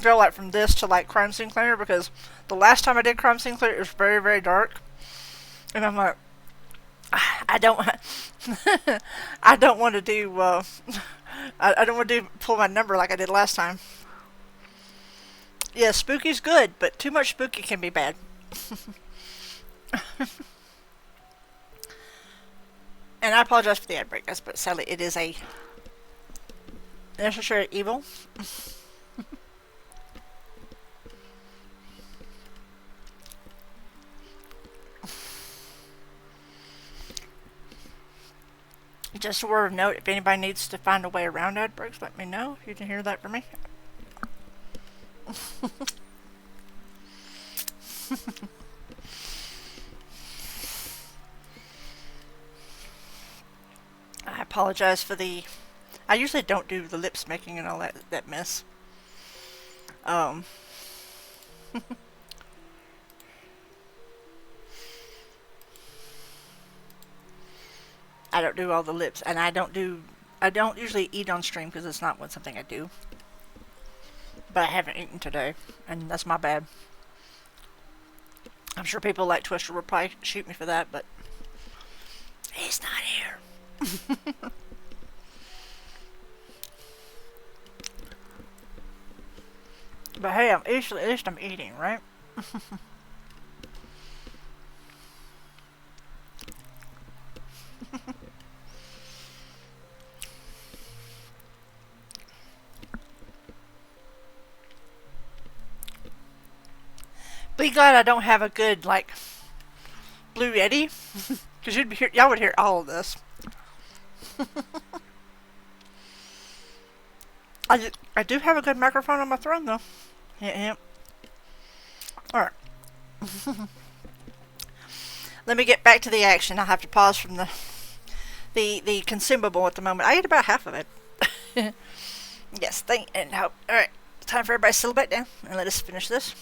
[SPEAKER 1] go like from this to like Crime Scene Cleaner, because the last time I did Crime Scene Cleaner it was very, very dark. And I'm like, I don't want to do I don't want to pull my number like I did last time. Yeah, spooky's good, but too much spooky can be bad. And I apologize for the ad break, guys, but sadly it is a necessary evil. Just a word of note, if anybody needs to find a way around ad breaks, let me know. If you can hear that from me. I apologize for I usually don't do the lips making and all that mess. I don't do all the lips, and I don't usually eat on stream because it's not something I do. But I haven't eaten today, and that's my bad. I'm sure people like Twister will probably shoot me for that, but he's not here. But hey, at least I'm eating, right? pretty glad I don't have a good, like, Blue Yeti. Because y'all would hear all of this. I do have a good microphone on my throne, though. Yeah. Alright. Let me get back to the action. I'll have to pause from the consumable at the moment. I ate about half of it. Yes, and hope. Alright. Time for everybody to settle back down and let us finish this.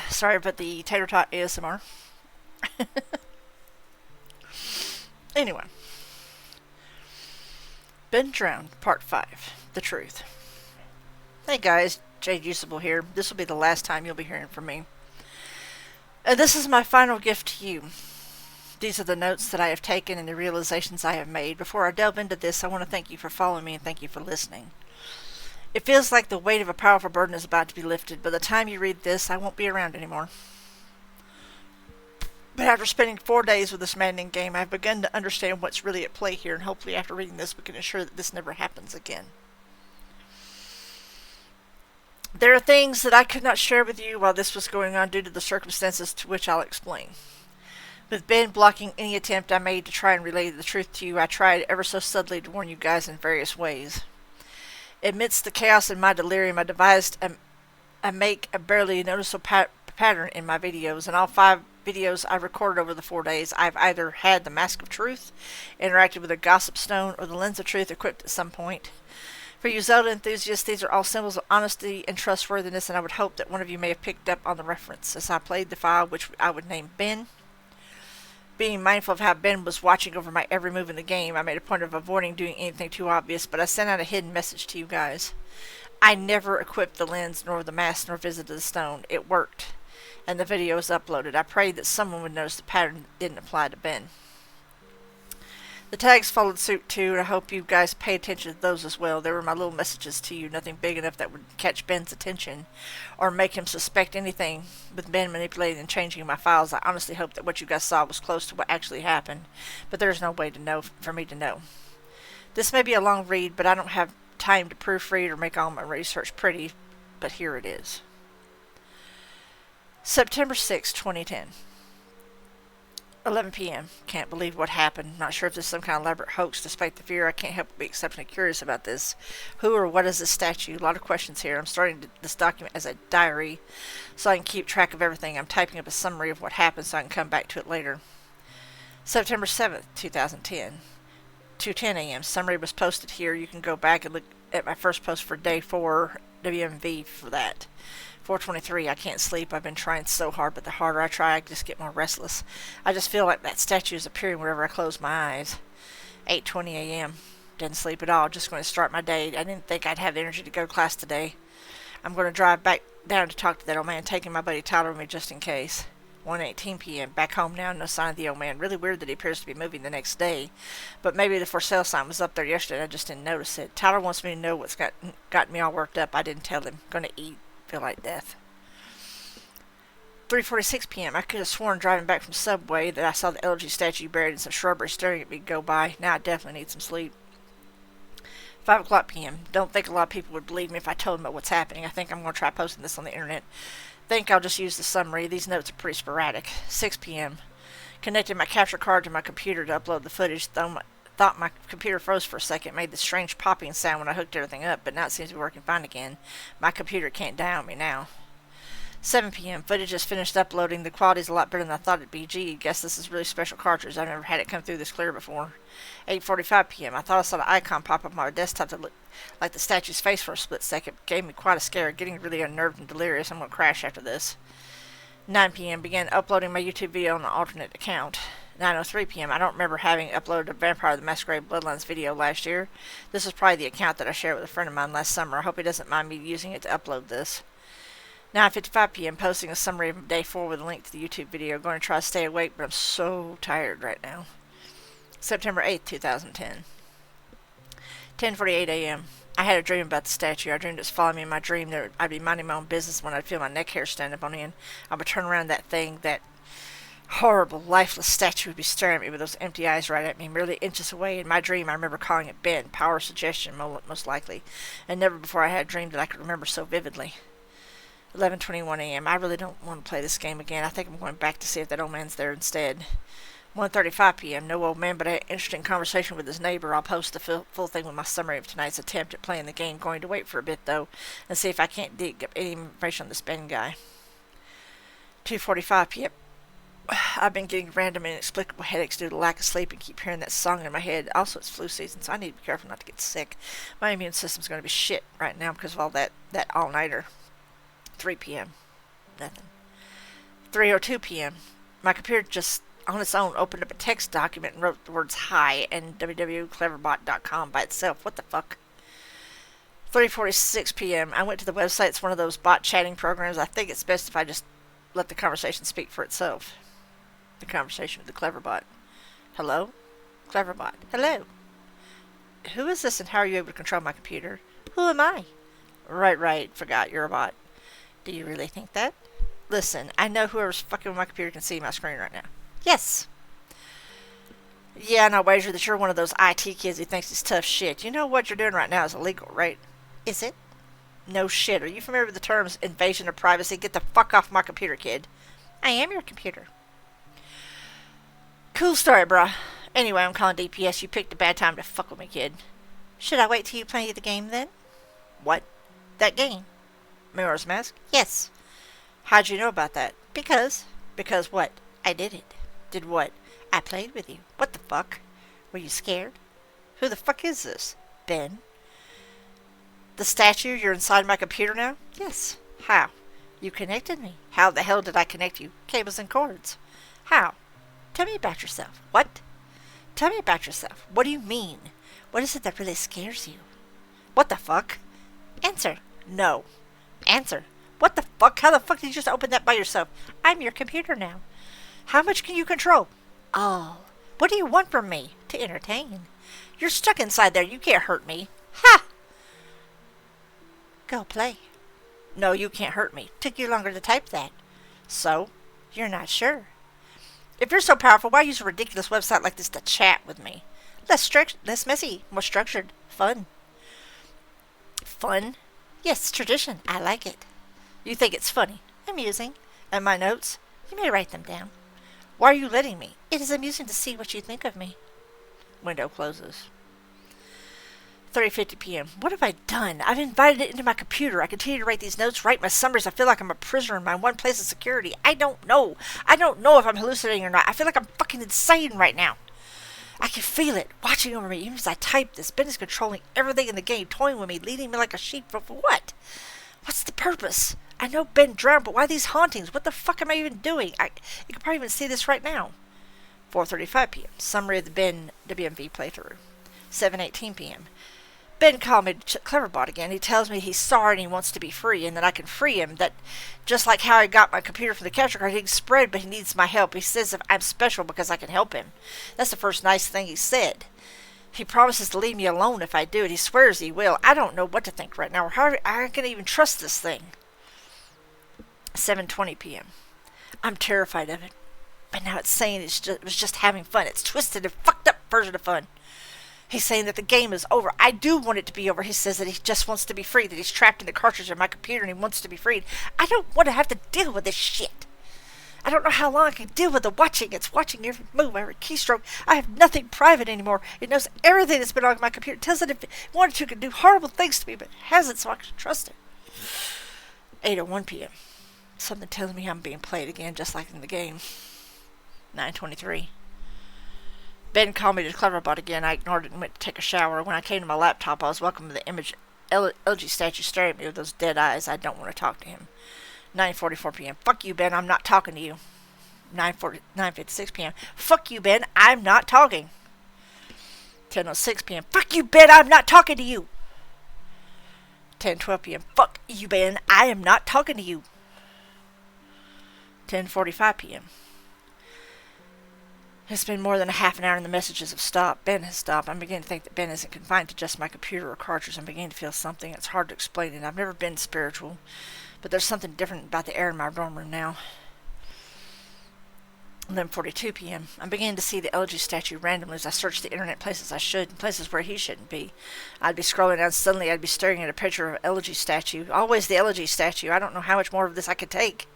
[SPEAKER 1] Sorry about the tater tot ASMR. Anyway. Been Drowned, Part 5. The Truth. Hey guys, Jade Usable here. This will be the last time you'll be hearing from me. This is my final gift to you. These are the notes that I have taken and the realizations I have made. Before I delve into this, I want to thank you for following me and thank you for listening. It feels like the weight of a powerful burden is about to be lifted. By the time you read this, I won't be around anymore. But after spending 4 days with this maddening game, I've begun to understand what's really at play here, and hopefully after reading this, we can ensure that this never happens again. There are things that I could not share with you while this was going on due to the circumstances to which I'll explain. With Ben blocking any attempt I made to try and relay the truth to you, I tried ever so subtly to warn you guys in various ways. Amidst the chaos in my delirium, I devised a barely noticeable pattern in my videos. In all 5 videos I recorded over the 4 days, I've either had the Mask of Truth, interacted with a Gossip Stone, or the Lens of Truth equipped at some point. For you Zelda enthusiasts, these are all symbols of honesty and trustworthiness, and I would hope that one of you may have picked up on the reference. As I played the file, which I would name Ben, being mindful of how Ben was watching over my every move in the game, I made a point of avoiding doing anything too obvious, but I sent out a hidden message to you guys. I never equipped the lens, nor the mask, nor visited the stone. It worked, and the video was uploaded. I prayed that someone would notice the pattern didn't apply to Ben. The tags followed suit too, and I hope you guys pay attention to those as well. They were my little messages to you, nothing big enough that would catch Ben's attention or make him suspect anything. With Ben manipulating and changing my files, I honestly hope that what you guys saw was close to what actually happened, but there's no way to know for me to know. This may be a long read, but I don't have time to proofread or make all my research pretty, but here it is. September 6, 2010. 11 p.m. Can't believe what happened. Not sure if this is some kind of elaborate hoax. Despite the fear, I can't help but be exceptionally curious about this. Who or what is this statue? A lot of questions here. I'm starting this document as a diary so I can keep track of everything. I'm typing up a summary of what happened so I can come back to it later. September 7th, 2010. 2:10 a.m. Summary was posted here. You can go back and look at my first post for day 4 WMV for that. 4:23, I can't sleep. I've been trying so hard, but the harder I try, I just get more restless. I just feel like that statue is appearing whenever I close my eyes. 8:20 a.m. Didn't sleep at all. Just going to start my day. I didn't think I'd have the energy to go to class today. I'm going to drive back down to talk to that old man, taking my buddy Tyler with me just in case. 1:18 p.m. Back home now, no sign of the old man. Really weird that he appears to be moving the next day. But maybe the for sale sign was up there yesterday and I just didn't notice it. Tyler wants me to know what's got me all worked up. I didn't tell him. Gonna eat. Feel like death. 3:46 p.m. I could have sworn driving back from Subway that I saw the LG statue buried in some shrubbery staring at me go by. Now I definitely need some sleep. 5 o'clock p.m. Don't think a lot of people would believe me if I told them about what's happening. I think I'm going to try posting this on the internet. Think I'll just use the summary. These notes are pretty sporadic. 6 p.m. Connected my capture card to my computer to upload the footage. Thought my computer froze for a second. Made this strange popping sound when I hooked everything up, but now it seems to be working fine again. My computer can't die on me now. 7 p.m. Footage is finished uploading. The quality's a lot better than I thought it'd be. Gee, guess this is really special cartridge. I've never had it come through this clear before. 8:45 p.m. I thought I saw the icon pop up on my desktop that looked like the statue's face for a split second. It gave me quite a scare. Getting really unnerved and delirious. I'm going to crash after this. 9 p.m. Began uploading my YouTube video on an alternate account. 9:03 p.m. I don't remember having uploaded a Vampire the Masquerade Bloodlines video last year. This is probably the account that I shared with a friend of mine last summer. I hope he doesn't mind me using it to upload this. 9:55 p.m. Posting a summary of day 4 with a link to the YouTube video. Going to try to stay awake, but I'm so tired right now. September 8th, 2010. 10:48 a.m. I had a dream about the statue. I dreamed it was following me in my dream. I'd be minding my own business when I'd feel my neck hair stand up on end. I would turn around that thing that Horrible, lifeless statue would be staring at me with those empty eyes right at me, merely inches away. In my dream, I remember calling it Ben, power suggestion, most likely, and never before I had a dream that I could remember so vividly. 11:21 a.m. I really don't want to play this game again. I think I'm going back to see if that old man's there instead. 1:35 p.m. No old man, but an interesting conversation with his neighbor. I'll post the full thing with my summary of tonight's attempt at playing the game. Going to wait for a bit, though, and see if I can't dig up any information on this Ben guy. 2:45 p.m. I've been getting random and inexplicable headaches due to lack of sleep and keep hearing that song in my head. Also, it's flu season, so I need to be careful not to get sick. My immune system's going to be shit right now because of all that all-nighter. 3 p.m. Nothing. 3:02 p.m. My computer just on its own opened up a text document and wrote the words hi and www.cleverbot.com by itself. What the fuck? 3:46 p.m. I went to the website. It's one of those bot chatting programs. I think it's best if I just let the conversation speak for itself. The conversation with the Cleverbot. Hello? Cleverbot. Hello. Who is this and how are you able to control my computer? Who am I? Right. Forgot you're a bot. Do you really think that? Listen, I know whoever's fucking with my computer can see my screen right now. Yes. Yeah, and I wager that you're one of those IT kids who thinks it's tough shit. You know what you're doing right now is illegal, right? Is it? No shit. Are you familiar with the terms invasion of privacy? Get the fuck off my computer, kid. I am your computer. Cool story, bruh. Anyway, I'm calling DPS. You picked a bad time to fuck with me, kid. Should I wait till you play the game then? What? That game? Majora's Mask? Yes. How'd you know about that? Because. Because what? I did it. Did what? I played with you. What the fuck? Were you scared? Who the fuck is this? Ben? The statue? You're inside my computer now? Yes. How? You connected me. How the hell did I connect you? Cables and cords. How? Tell me about yourself. What? Tell me about yourself. What do you mean? What is it that really scares you? What the fuck? Answer. No. Answer. What the fuck? How the fuck did you just open that by yourself? I'm your computer now. How much can you control? All. What do you want from me? To entertain. You're stuck inside there. You can't hurt me. Ha! Go play. No, you can't hurt me. Took you longer to type that. So? You're not sure. If you're so powerful, why use a ridiculous website like this to chat with me? Less messy, more structured, fun. Fun? Yes, tradition. I like it. You think it's funny, amusing, and my notes? You may write them down. Why are you letting me? It is amusing to see what you think of me. Window closes. 3:50 p.m. What have I done? I've invited it into my computer. I continue to write these notes, write my summaries. I feel like I'm a prisoner in my one place of security. I don't know. I don't know if I'm hallucinating or not. I feel like I'm fucking insane right now. I can feel it watching over me even as I type this. Ben is controlling everything in the game, toying with me, leading me like a sheep. For what? What's the purpose? I know Ben drowned, but why these hauntings? What the fuck am I even doing? You can probably even see this right now. 4:35 p.m. Summary of the Ben WMV playthrough. 7:18 p.m. Ben called me Cleverbot again. He tells me he's sorry and he wants to be free and that I can free him. That just like how I got my computer from the capture card, he can spread, but he needs my help. He says if I'm special because I can help him. That's the first nice thing he said. He promises to leave me alone if I do it. He swears he will. I don't know what to think right now or how I can even trust this thing. 7:20 p.m. I'm terrified of it. But now it's saying it was just having fun. It's twisted and fucked up version of fun. He's saying that the game is over. I do want it to be over. He says that he just wants to be free, that he's trapped in the cartridge of my computer and he wants to be freed. I don't want to have to deal with this shit. I don't know how long I can deal with the watching. It's watching every move, every keystroke. I have nothing private anymore. It knows everything that's been on my computer. It tells it if it wanted to, it could do horrible things to me, but it hasn't, so I can trust it. 8:01 p.m. Something tells me I'm being played again, just like in the game. 9:23. Ben called me to Cleverbot again. I ignored it and went to take a shower. When I came to my laptop, I was welcomed with the image LG statue staring at me with those dead eyes. I don't want to talk to him. 9:44 p.m. Fuck you, Ben. I'm not talking to you. 9:56 p.m. Fuck you, Ben. I'm not talking. 10:06 p.m. Fuck you, Ben. I'm not talking to you. 10:12 p.m. Fuck you, Ben. I am not talking to you. 10:45 p.m. It's been more than a half an hour and the messages have stopped. Ben has stopped. I'm beginning to think that Ben isn't confined to just my computer or cartridge. I'm beginning to feel something. It's hard to explain it. I've never been spiritual, but there's something different about the air in my dorm room now. 11:42 p.m. I'm beginning to see the elegy statue randomly as I search the internet places I should and places where he shouldn't be. I'd be scrolling down, suddenly I'd be staring at a picture of an elegy statue. Always the elegy statue. I don't know how much more of this I could take.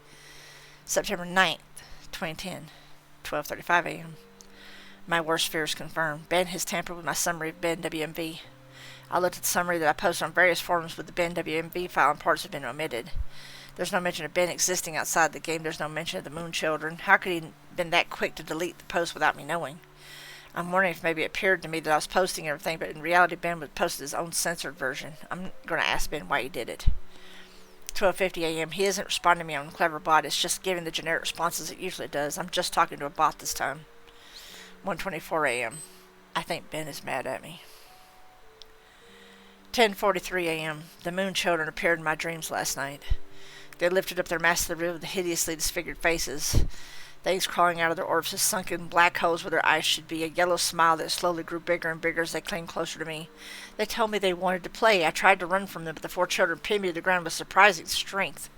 [SPEAKER 1] September 9th, 2010, 12:35 a.m. My worst fears confirmed. Ben has tampered with my summary of Ben WMV. I looked at the summary that I posted on various forums with the Ben WMV file and parts have been omitted. There's no mention of Ben existing outside the game. There's no mention of the Moon Children. How could he have been that quick to delete the post without me knowing? I'm wondering if maybe it appeared to me that I was posting everything, but in reality Ben would post his own censored version. I'm going to ask Ben why he did it. 12:50 a.m. He isn't responding to me on Clever Bot. It's just giving the generic responses it usually does. I'm just talking to a bot this time. 1:24 a.m. I think Ben is mad at me. 10:43 a.m. The Moon Children appeared in my dreams last night. They lifted up their massive rib with hideously disfigured faces. Things crawling out of their orifices, sunken black holes where their eyes should be, a yellow smile that slowly grew bigger and bigger as they came closer to me. They told me they wanted to play. I tried to run from them, but the 4 children pinned me to the ground with surprising strength.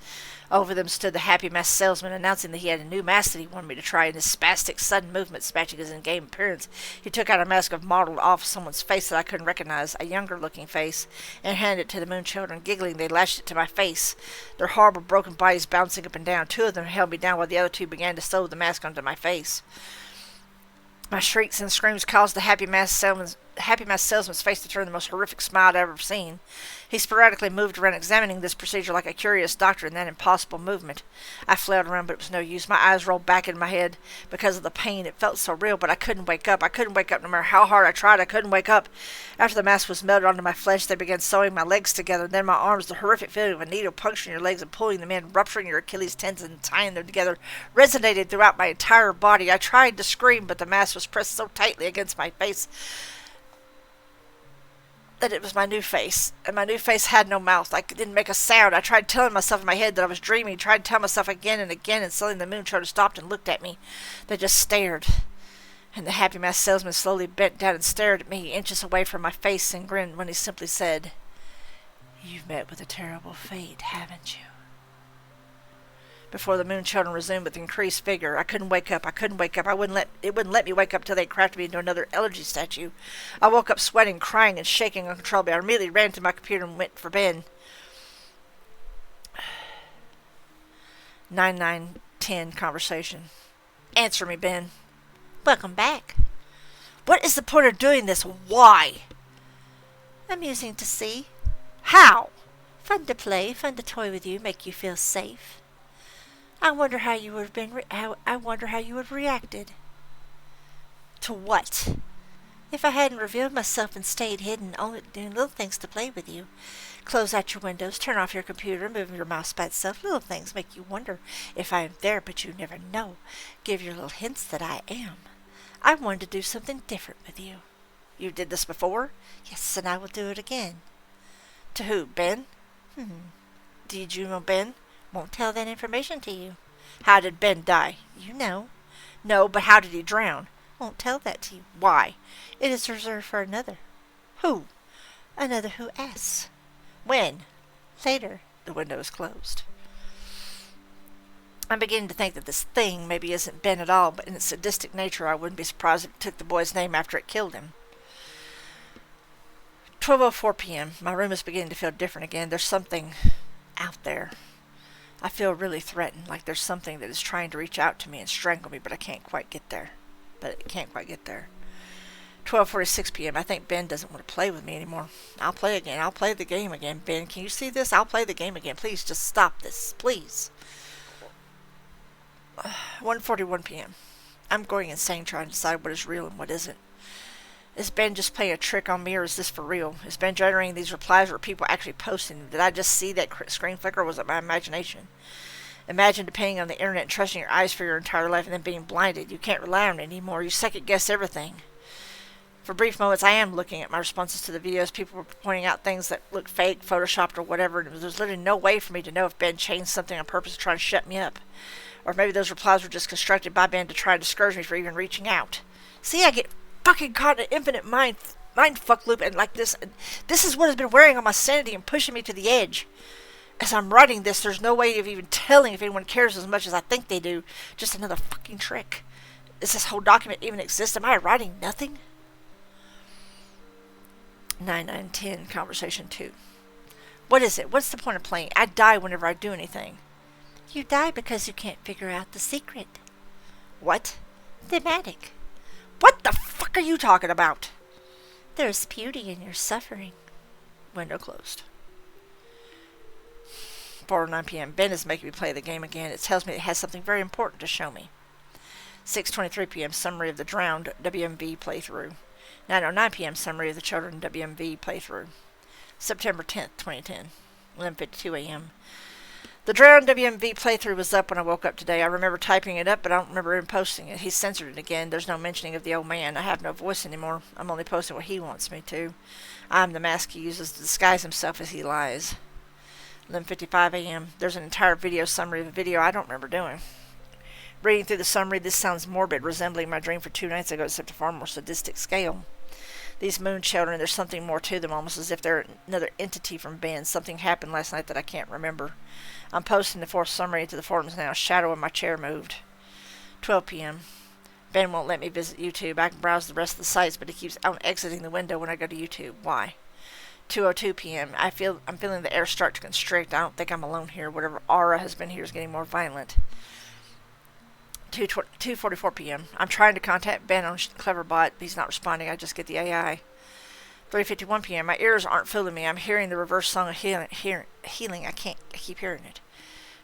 [SPEAKER 1] Over them stood the happy masked salesman, announcing that he had a new mask that he wanted me to try, in his spastic, sudden movements matching his in-game appearance. He took out a mask of modeled off someone's face that I couldn't recognize, a younger-looking face, and handed it to the Moon Children. Giggling, they lashed it to my face, their horrible, broken bodies bouncing up and down. 2 of them held me down while the other 2 began to sew the mask onto my face. My shrieks and screams caused the happy masked salesman's face to turn the most horrific smile I'd ever seen. He sporadically moved around, examining this procedure like a curious doctor in that impossible movement. I flailed around, but it was no use. My eyes rolled back in my head because of the pain. It felt so real, but I couldn't wake up. I couldn't wake up no matter how hard I tried. I couldn't wake up. After the mask was melted onto my flesh, they began sewing my legs together, and then my arms. The horrific feeling of a needle puncturing your legs and pulling them in, rupturing your Achilles tendons and tying them together, resonated throughout my entire body. I tried to scream, but the mask was pressed so tightly against my face that it was my new face, and my new face had no mouth. I didn't make a sound. I tried telling myself in my head that I was dreaming, tried to tell myself again and again, and suddenly the Moon Children stopped and looked at me. They just stared, and the happy masked salesman slowly bent down and stared at me, inches away from my face, and grinned when he simply said, "You've met with a terrible fate, haven't you?" Before the Moon Children resumed with increased vigor, I couldn't wake up. It wouldn't let me wake up till they crafted me into another elegy statue. I woke up sweating, crying, and shaking uncontrollably. I immediately ran to my computer and went for Ben. 9:10 conversation. Answer me, Ben. Welcome back. What is the point of doing this? Why? Amusing to see. How? Fun to play, fun to toy with you, make you feel safe. I wonder how you would have reacted. To what? If I hadn't revealed myself and stayed hidden, only doing little things to play with you. Close out your windows, turn off your computer, move your mouse by itself. Little things make you wonder if I am there, but you never know. Give your little hints that I am. I wanted to do something different with you. You did this before? Yes, and I will do it again. To who, Ben? Did you know Ben? Won't tell that information to you. How did Ben die? You know. No, but how did he drown? Won't tell that to you. Why? It is reserved for another. Who? Another who asks. When? Later. The window is closed. I'm beginning to think that this thing maybe isn't Ben at all, but in its sadistic nature I wouldn't be surprised if it took the boy's name after it killed him. 12:04 p.m. My room is beginning to feel different again. There's something out there. I feel really threatened, like there's something that is trying to reach out to me and strangle me, but I can't quite get there. 12:46 p.m. I think Ben doesn't want to play with me anymore. I'll play again. I'll play the game again. Ben, can you see this? I'll play the game again. Please, just stop this. Please. 1:41 p.m. I'm going insane trying to decide what is real and what isn't. Is Ben just playing a trick on me, or is this for real? Is Ben generating these replies, or are people actually posting them? Did I just see that screen flicker, or was it my imagination? Imagine depending on the internet and trusting your eyes for your entire life and then being blinded. You can't rely on it anymore. You second-guess everything. For brief moments, I am looking at my responses to the videos. People were pointing out things that looked fake, photoshopped, or whatever, and there's literally no way for me to know if Ben changed something on purpose to try and shut me up. Or maybe those replies were just constructed by Ben to try and discourage me from even reaching out. See, I get fucking caught in an infinite mind fuck loop, and like this. This is what has been wearing on my sanity and pushing me to the edge. As I'm writing this, there's no way of even telling if anyone cares as much as I think they do. Just another fucking trick. Does this whole document even exist? Am I writing nothing? 9-9-10 Conversation 2. What is it? What's the point of playing? I die whenever I do anything. You die because you can't figure out the secret. What? Thematic. What the fuck are you talking about? There's beauty in your suffering. Window closed. 4:09 p.m. Ben is making me play the game again. It tells me it has something very important to show me. 6:23 p.m. Summary of the Drowned WMV playthrough. 9:09 p.m. Summary of the Children WMV playthrough. September 10th, 2010. 11:52 a.m. The Drowned WMV playthrough was up when I woke up today. I remember typing it up, but I don't remember him posting it. He censored it again. There's no mentioning of the old man. I have no voice anymore. I'm only posting what he wants me to. I'm the mask he uses to disguise himself as he lies. 11:55 a.m. There's an entire video summary of a video I don't remember doing. Reading through the summary, this sounds morbid, resembling my dream for 2 nights ago, except a far more sadistic scale. These moon children, there's something more to them, almost as if they're another entity from Ben. Something happened last night that I can't remember. I'm posting the 4th summary into the forums now. Shadow in my chair moved. 12 p.m. Ben won't let me visit YouTube. I can browse the rest of the sites, but he keeps exiting the window when I go to YouTube. Why? 2:02 p.m. I'm feeling the air start to constrict. I don't think I'm alone here. Whatever aura has been here is getting more violent. 2:44 p.m. I'm trying to contact Ben on Cleverbot. He's not responding. I just get the AI. 3:51 p.m. My ears aren't fooling me. I'm hearing the reverse song of healing. I keep hearing it.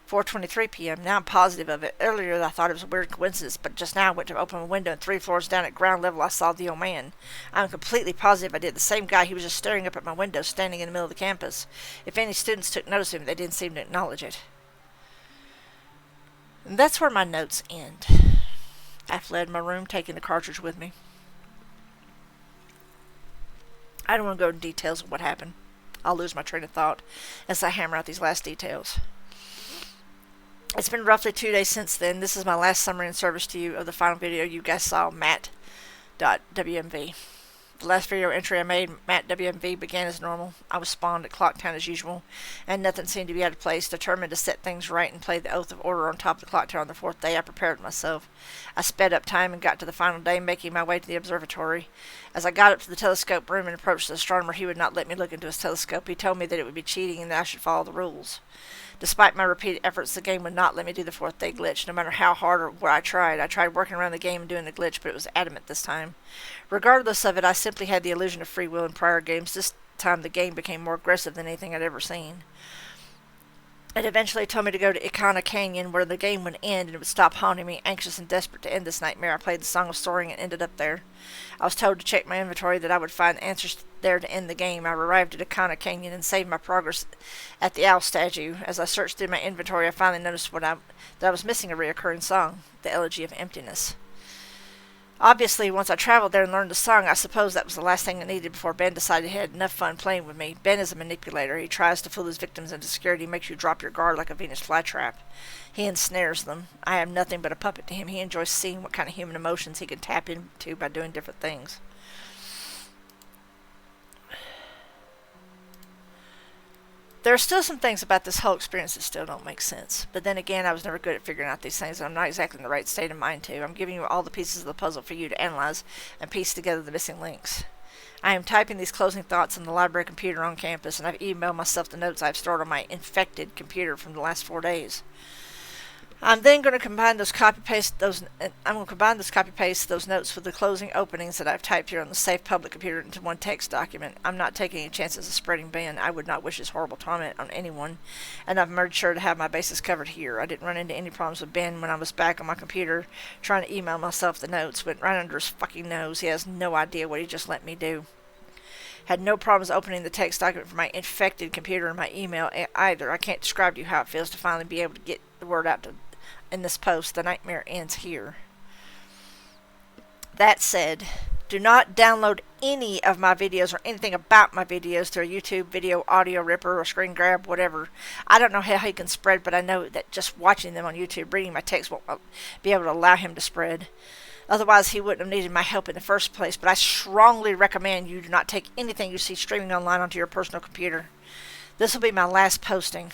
[SPEAKER 1] 4:23 p.m. Now I'm positive of it. Earlier I thought it was a weird coincidence, but just now I went to open a window and 3 floors down at ground level I saw the old man. I'm completely positive I did. The same guy. He was just staring up at my window, standing in the middle of the campus. If any students took notice of him, they didn't seem to acknowledge it. And that's where my notes end. I fled my room, taking the cartridge with me. I don't want to go into details of what happened. I'll lose my train of thought as I hammer out these last details. It's been roughly 2 days since then. This is my last summary and service to you of the final video you guys saw, Matt.wmv. The last video entry I made, Matt.wmv, began as normal. I was spawned at clock town as usual, and nothing seemed to be out of place. Determined to set things right and play the Oath of Order on top of the clock tower on the 4th day, I prepared myself. I sped up time and got to the final day, making my way to the observatory. As I got up to the telescope room and approached the astronomer, he would not let me look into his telescope. He told me that it would be cheating and that I should follow the rules. Despite my repeated efforts, the game would not let me do the 4th day glitch, no matter how hard or where I tried. I tried working around the game and doing the glitch, but it was adamant this time. Regardless of it, I simply had the illusion of free will in prior games. This time the game became more aggressive than anything I'd ever seen. It eventually told me to go to Ikana Canyon, where the game would end and it would stop haunting me. Anxious and desperate to end this nightmare, I played the Song of Soaring and ended up there. I was told to check my inventory, that I would find answers there to end the game. I arrived at Ikana Canyon and saved my progress at the owl statue. As I searched through my inventory, I finally noticed that I was missing a recurring song, the Elegy of Emptiness. Obviously, once I traveled there and learned the song, I suppose that was the last thing I needed before Ben decided he had enough fun playing with me. Ben is a manipulator. He tries to fool his victims into security, makes you drop your guard like a Venus flytrap. He ensnares them. I am nothing but a puppet to him. He enjoys seeing what kind of human emotions he can tap into by doing different things. There are still some things about this whole experience that still don't make sense. But then again, I was never good at figuring out these things, and I'm not exactly in the right state of mind to. I'm giving you all the pieces of the puzzle for you to analyze and piece together the missing links. I am typing these closing thoughts on the library computer on campus, and I've emailed myself the notes I've stored on my infected computer from the last 4 days. I'm then going to combine those copy-paste those notes with the closing openings that I've typed here on the safe public computer into one text document. I'm not taking any chances of spreading Ben. I would not wish his horrible torment on anyone, and I've made sure to have my bases covered here. I didn't run into any problems with Ben when I was back on my computer trying to email myself the notes. Went right under his fucking nose. He has no idea what he just let me do. Had no problems opening the text document from my infected computer in my email either. I can't describe to you how it feels to finally be able to get the word out in this post. The nightmare ends here. That said, do not download any of my videos or anything about my videos through a YouTube video, audio ripper, or screen grab, whatever. I don't know how he can spread, but I know that just watching them on YouTube, reading my text won't be able to allow him to spread. Otherwise, he wouldn't have needed my help in the first place, but I strongly recommend you do not take anything you see streaming online onto your personal computer. This will be my last posting.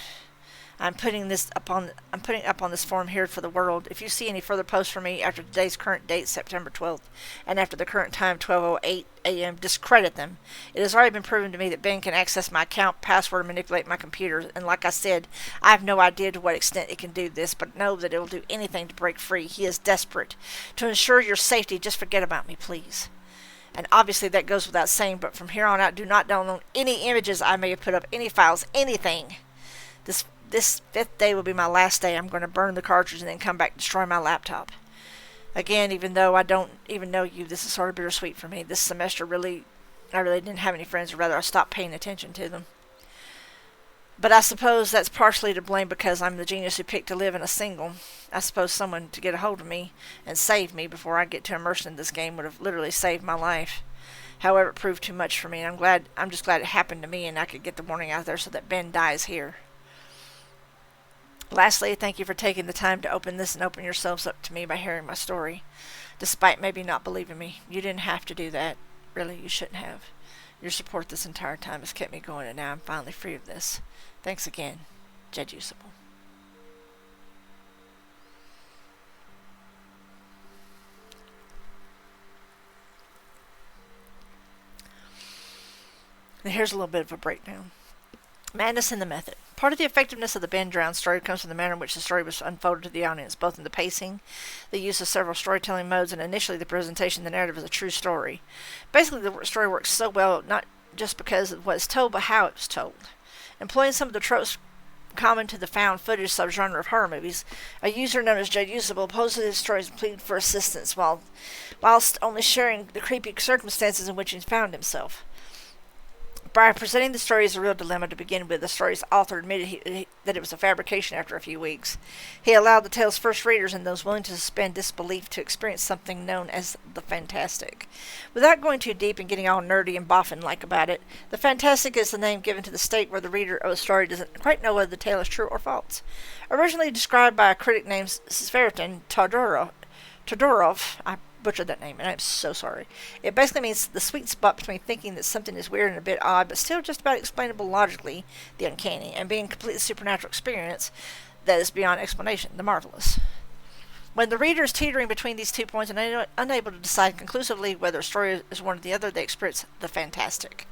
[SPEAKER 1] I'm putting up on this forum here for the world. If you see any further posts from me after today's current date, September 12th, and after the current time, 12:08 a.m., discredit them. It has already been proven to me that Ben can access my account, password, and manipulate my computer. And like I said, I have no idea to what extent it can do this, but know that it will do anything to break free. He is desperate. To ensure your safety, just forget about me, please. And obviously that goes without saying, but from here on out, do not download any images I may have put up, any files, anything. This 5th day will be my last day. I'm going to burn the cartridge and then come back and destroy my laptop. Again, even though I don't even know you, this is sort of bittersweet for me. This semester I really didn't have any friends, or rather I stopped paying attention to them. But I suppose that's partially to blame because I'm the genius who picked to live in a single. I suppose someone to get a hold of me and save me before I get too immersed in this game would have literally saved my life. However, it proved too much for me, and I'm just glad it happened to me and I could get the warning out there so that Ben dies here. Lastly, thank you for taking the time to open this and open yourselves up to me by hearing my story. Despite maybe not believing me, you didn't have to do that. Really, you shouldn't have. Your support this entire time has kept me going, and now I'm finally free of this. Thanks again, Jed Usable. And here's a little bit of a breakdown. Madness in the method. Part of the effectiveness of the Ben Drowned story comes from the manner in which the story was unfolded to the audience, both in the pacing, the use of several storytelling modes, and initially the presentation of the narrative as a true story. Basically, the story works so well, not just because of what is told, but how it was told. Employing some of the tropes common to the found footage subgenre of horror movies, a user known as Jed Usable posted his stories and pleaded for assistance whilst only sharing the creepy circumstances in which he found himself. By presenting the story as a real dilemma to begin with, the story's author admitted that it was a fabrication after a few weeks. He allowed the tale's first readers and those willing to suspend disbelief to experience something known as the fantastic. Without going too deep and getting all nerdy and boffin-like about it, the fantastic is the name given to the state where the reader of a story doesn't quite know whether the tale is true or false. Originally described by a critic named Sveritin Todorov, I butchered that name, and I'm so sorry. It basically means the sweet spot between thinking that something is weird and a bit odd, but still just about explainable logically, the uncanny, and being a completely supernatural experience that is beyond explanation, the marvelous. When the reader is teetering between these 2 points and unable to decide conclusively whether a story is one or the other, they experience the fantastic.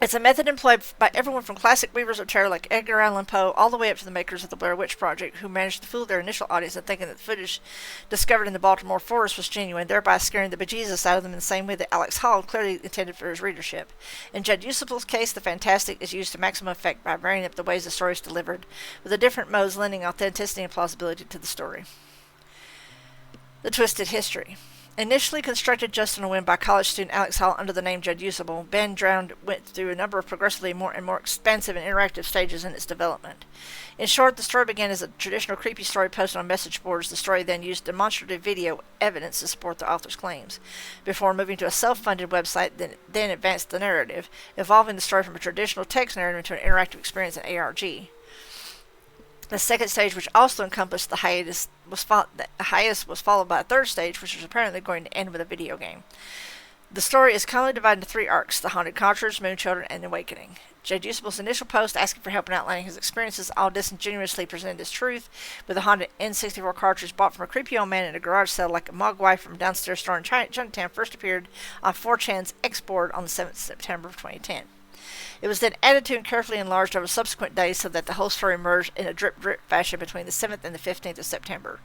[SPEAKER 1] It's a method employed by everyone from classic weavers of terror like Edgar Allan Poe all the way up to the makers of the Blair Witch Project, who managed to fool their initial audience into thinking that the footage discovered in the Baltimore forest was genuine, thereby scaring the bejesus out of them in the same way that Alex Hall clearly intended for his readership. In Jed Usable's case, the fantastic is used to maximum effect by varying up the ways the story is delivered, with the different modes lending authenticity and plausibility to the story. The twisted history. Initially constructed just on a whim by college student Alex Hall under the name Jed Usable, Ben Drowned went through a number of progressively more and more expansive and interactive stages in its development. In short, the story began as a traditional creepy story posted on message boards. The story then used demonstrative video evidence to support the author's claims, before moving to a self-funded website that then advanced the narrative, evolving the story from a traditional text narrative into an interactive experience in ARG. The second stage, which also encompassed the hiatus, was followed by a third stage, which was apparently going to end with a video game. The story is commonly divided into 3 arcs: the Haunted Cartridge, Moon Children, and Awakening. Jed Usable's initial post asking for help in outlining his experiences all disingenuously presented as truth, with the haunted N64 cartridge bought from a creepy old man in a garage sale like a mogwai from a downstairs store in Chinatown first appeared on 4chan's X board on the 7th of September of 2010. It was then added to and carefully enlarged over subsequent days so that the whole story emerged in a drip-drip fashion between the 7th and the 15th of September.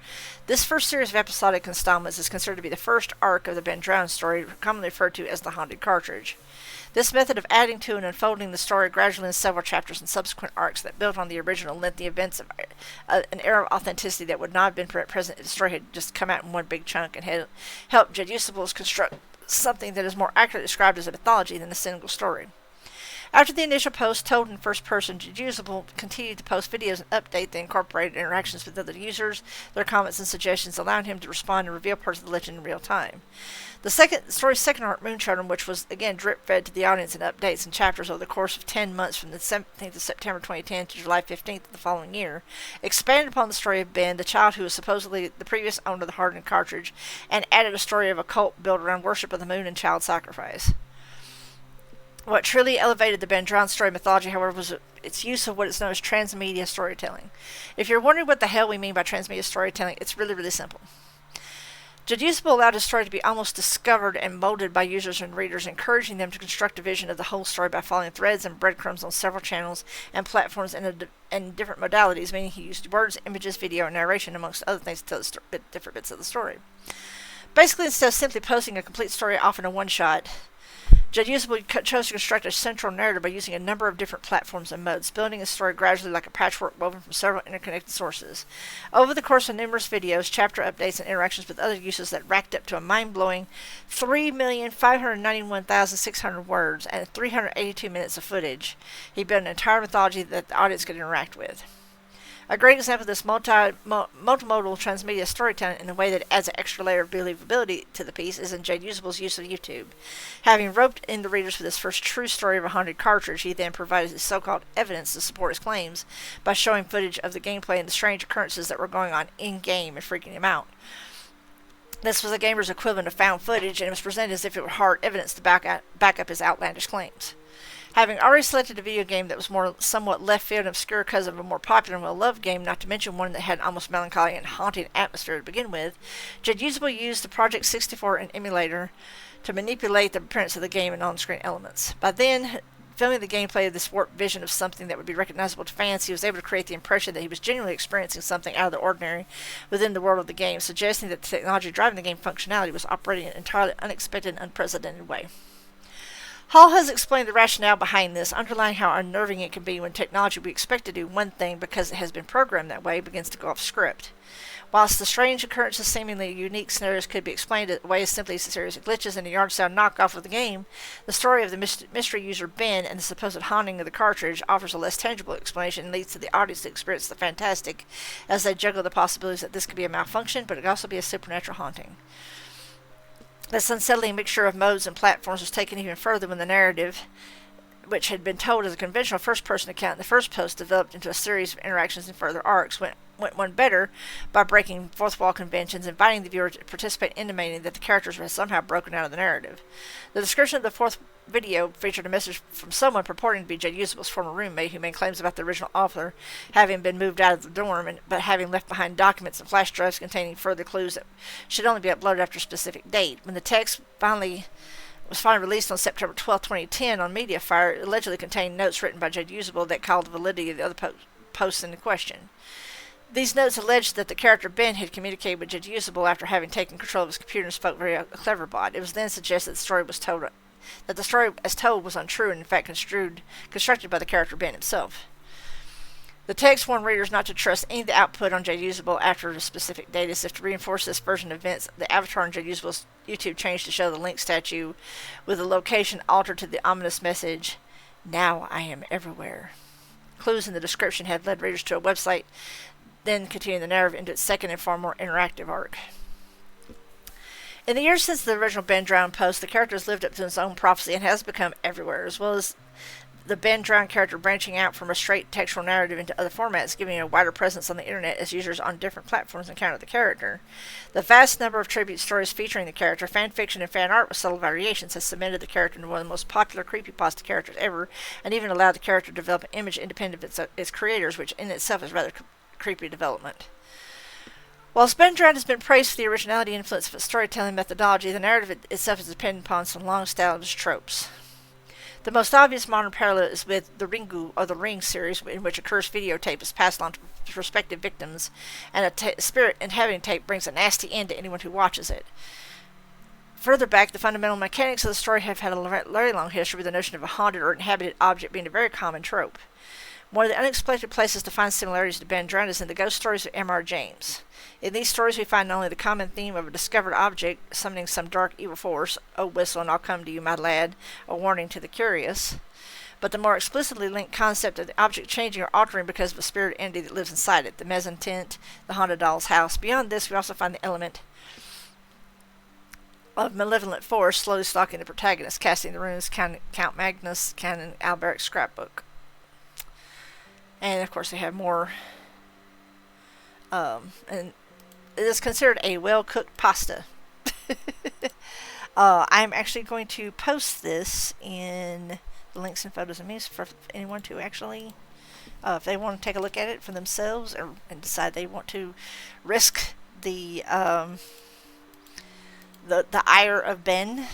[SPEAKER 1] This first series of episodic installments is considered to be the first arc of the Ben Drowned story, commonly referred to as the Haunted Cartridge. This method of adding to and unfolding the story gradually in several chapters and subsequent arcs that built on the original lent the events of an era of authenticity that would not have been present if the story had just come out in one big chunk, and had helped Jed Usable construct something that is more accurately described as a mythology than a single story. After the initial post told in first person, Jed Usable continued to post videos and update the incorporated interactions with other users, their comments and suggestions, allowing him to respond and reveal parts of the legend in real time. The story's second arc, Moon Children, which was again drip-fed to the audience in updates and chapters over the course of 10 months from the 17th of September 2010 to July 15th of the following year, expanded upon the story of Ben, the child who was supposedly the previous owner of the hardened cartridge, and added a story of a cult built around worship of the moon and child sacrifice. What truly elevated the Ben Drowned story mythology, however, was its use of what is known as transmedia storytelling. If you're wondering what the hell we mean by transmedia storytelling, it's really, really simple. Deducible allowed his story to be almost discovered and molded by users and readers, encouraging them to construct a vision of the whole story by following threads and breadcrumbs on several channels and platforms and different modalities, meaning he used words, images, video, and narration, amongst other things, to tell different bits of the story. Basically, instead of simply posting a complete story off in a one-shot, Deducible chose to construct a central narrative by using a number of different platforms and modes, building a story gradually like a patchwork woven from several interconnected sources. Over the course of numerous videos, chapter updates, and interactions with other users that racked up to a mind-blowing 3,591,600 words and 382 minutes of footage, he built an entire mythology that the audience could interact with. A great example of this multimodal transmedia storytelling in the way that it adds an extra layer of believability to the piece is in Deducible's use of YouTube. Having roped in the readers with his first true story of a haunted cartridge, he then provided his so-called evidence to support his claims by showing footage of the gameplay and the strange occurrences that were going on in-game and freaking him out. This was the gamer's equivalent of found footage, and it was presented as if it were hard evidence to back up his outlandish claims. Having already selected a video game that was somewhat left field and obscure because of a more popular and well-loved game, not to mention one that had an almost melancholy and haunting atmosphere to begin with, Deducible used the Project 64 and emulator to manipulate the appearance of the game and on-screen elements. By then, filming the gameplay of this warped vision of something that would be recognizable to fans, he was able to create the impression that he was genuinely experiencing something out of the ordinary within the world of the game, suggesting that the technology driving the game functionality was operating in an entirely unexpected and unprecedented way. Hall has explained the rationale behind this, underlying how unnerving it can be when technology we expect to do one thing because it has been programmed that way begins to go off script. Whilst the strange occurrences, seemingly unique scenarios could be explained away as simply a series of glitches in a yard-style knockoff of the game, the story of the mystery user Ben and the supposed haunting of the cartridge offers a less tangible explanation and leads to the audience to experience the fantastic as they juggle the possibilities that this could be a malfunction, but it could also be a supernatural haunting. This unsettling mixture of modes and platforms was taken even further when the narrative, which had been told as a conventional first-person account in the first post, developed into a series of interactions and further arcs, went one better by breaking fourth-wall conventions, inviting the viewer to participate, intimating that the characters were somehow broken out of the narrative. The description of the fourth video featured a message from someone purporting to be Deducible's former roommate, who made claims about the original author having been moved out of the dorm, but having left behind documents and flash drives containing further clues that should only be uploaded after a specific date. When the text was finally released on September 12, 2010 on Mediafire, it allegedly contained notes written by Deducible that called the validity of the other posts into question. These notes alleged that the character Ben had communicated with Deducible after having taken control of his computer and spoke very cleverbot. It was then suggested that the story as told was untrue and in fact constructed by the character Ben himself. The text warned readers not to trust any of the output on Deducible after a specific date, as if to reinforce this version of events. The avatar on Deducible's YouTube changed to show the Link statue with the location altered to the ominous message, "Now I am everywhere." Clues in the description had led readers to a website, then continuing the narrative into its second and far more interactive arc. In the years since the original Ben Drowned post, the character has lived up to his own prophecy and has become everywhere, as well as the Ben Drowned character branching out from a straight textual narrative into other formats, giving it a wider presence on the internet as users on different platforms encounter the character. The vast number of tribute stories featuring the character, fan fiction, and fan art with subtle variations has cemented the character into one of the most popular creepypasta characters ever, and even allowed the character to develop an image independent of its creators, which in itself is rather creepy development. Whilst Ben Drowned has been praised for the originality and influence of its storytelling methodology, the narrative itself is dependent upon some long-established tropes. The most obvious modern parallel is with the Ringu, or the Ring series, in which a cursed videotape is passed on to prospective victims, and a spirit inhabiting tape brings a nasty end to anyone who watches it. Further back, the fundamental mechanics of the story have had a very long history, with the notion of a haunted or inhabited object being a very common trope. One of the unexpected places to find similarities to Ben Drowned is in the ghost stories of M.R. James. In these stories, we find not only the common theme of a discovered object summoning some dark evil force, "Oh, whistle and I'll come to you, my lad," a warning to the curious, but the more explicitly linked concept of the object changing or altering because of a spirit entity that lives inside it, the mezzanine, the haunted doll's house. Beyond this, we also find the element of malevolent force slowly stalking the protagonist, casting the runes, Count Magnus, Canon Alberic's scrapbook. And of course, they have more. And it is considered a well-cooked pasta. I'm actually going to post this in the links and photos and memes for anyone to actually, if they want to take a look at it for themselves and decide they want to risk the ire of Ben.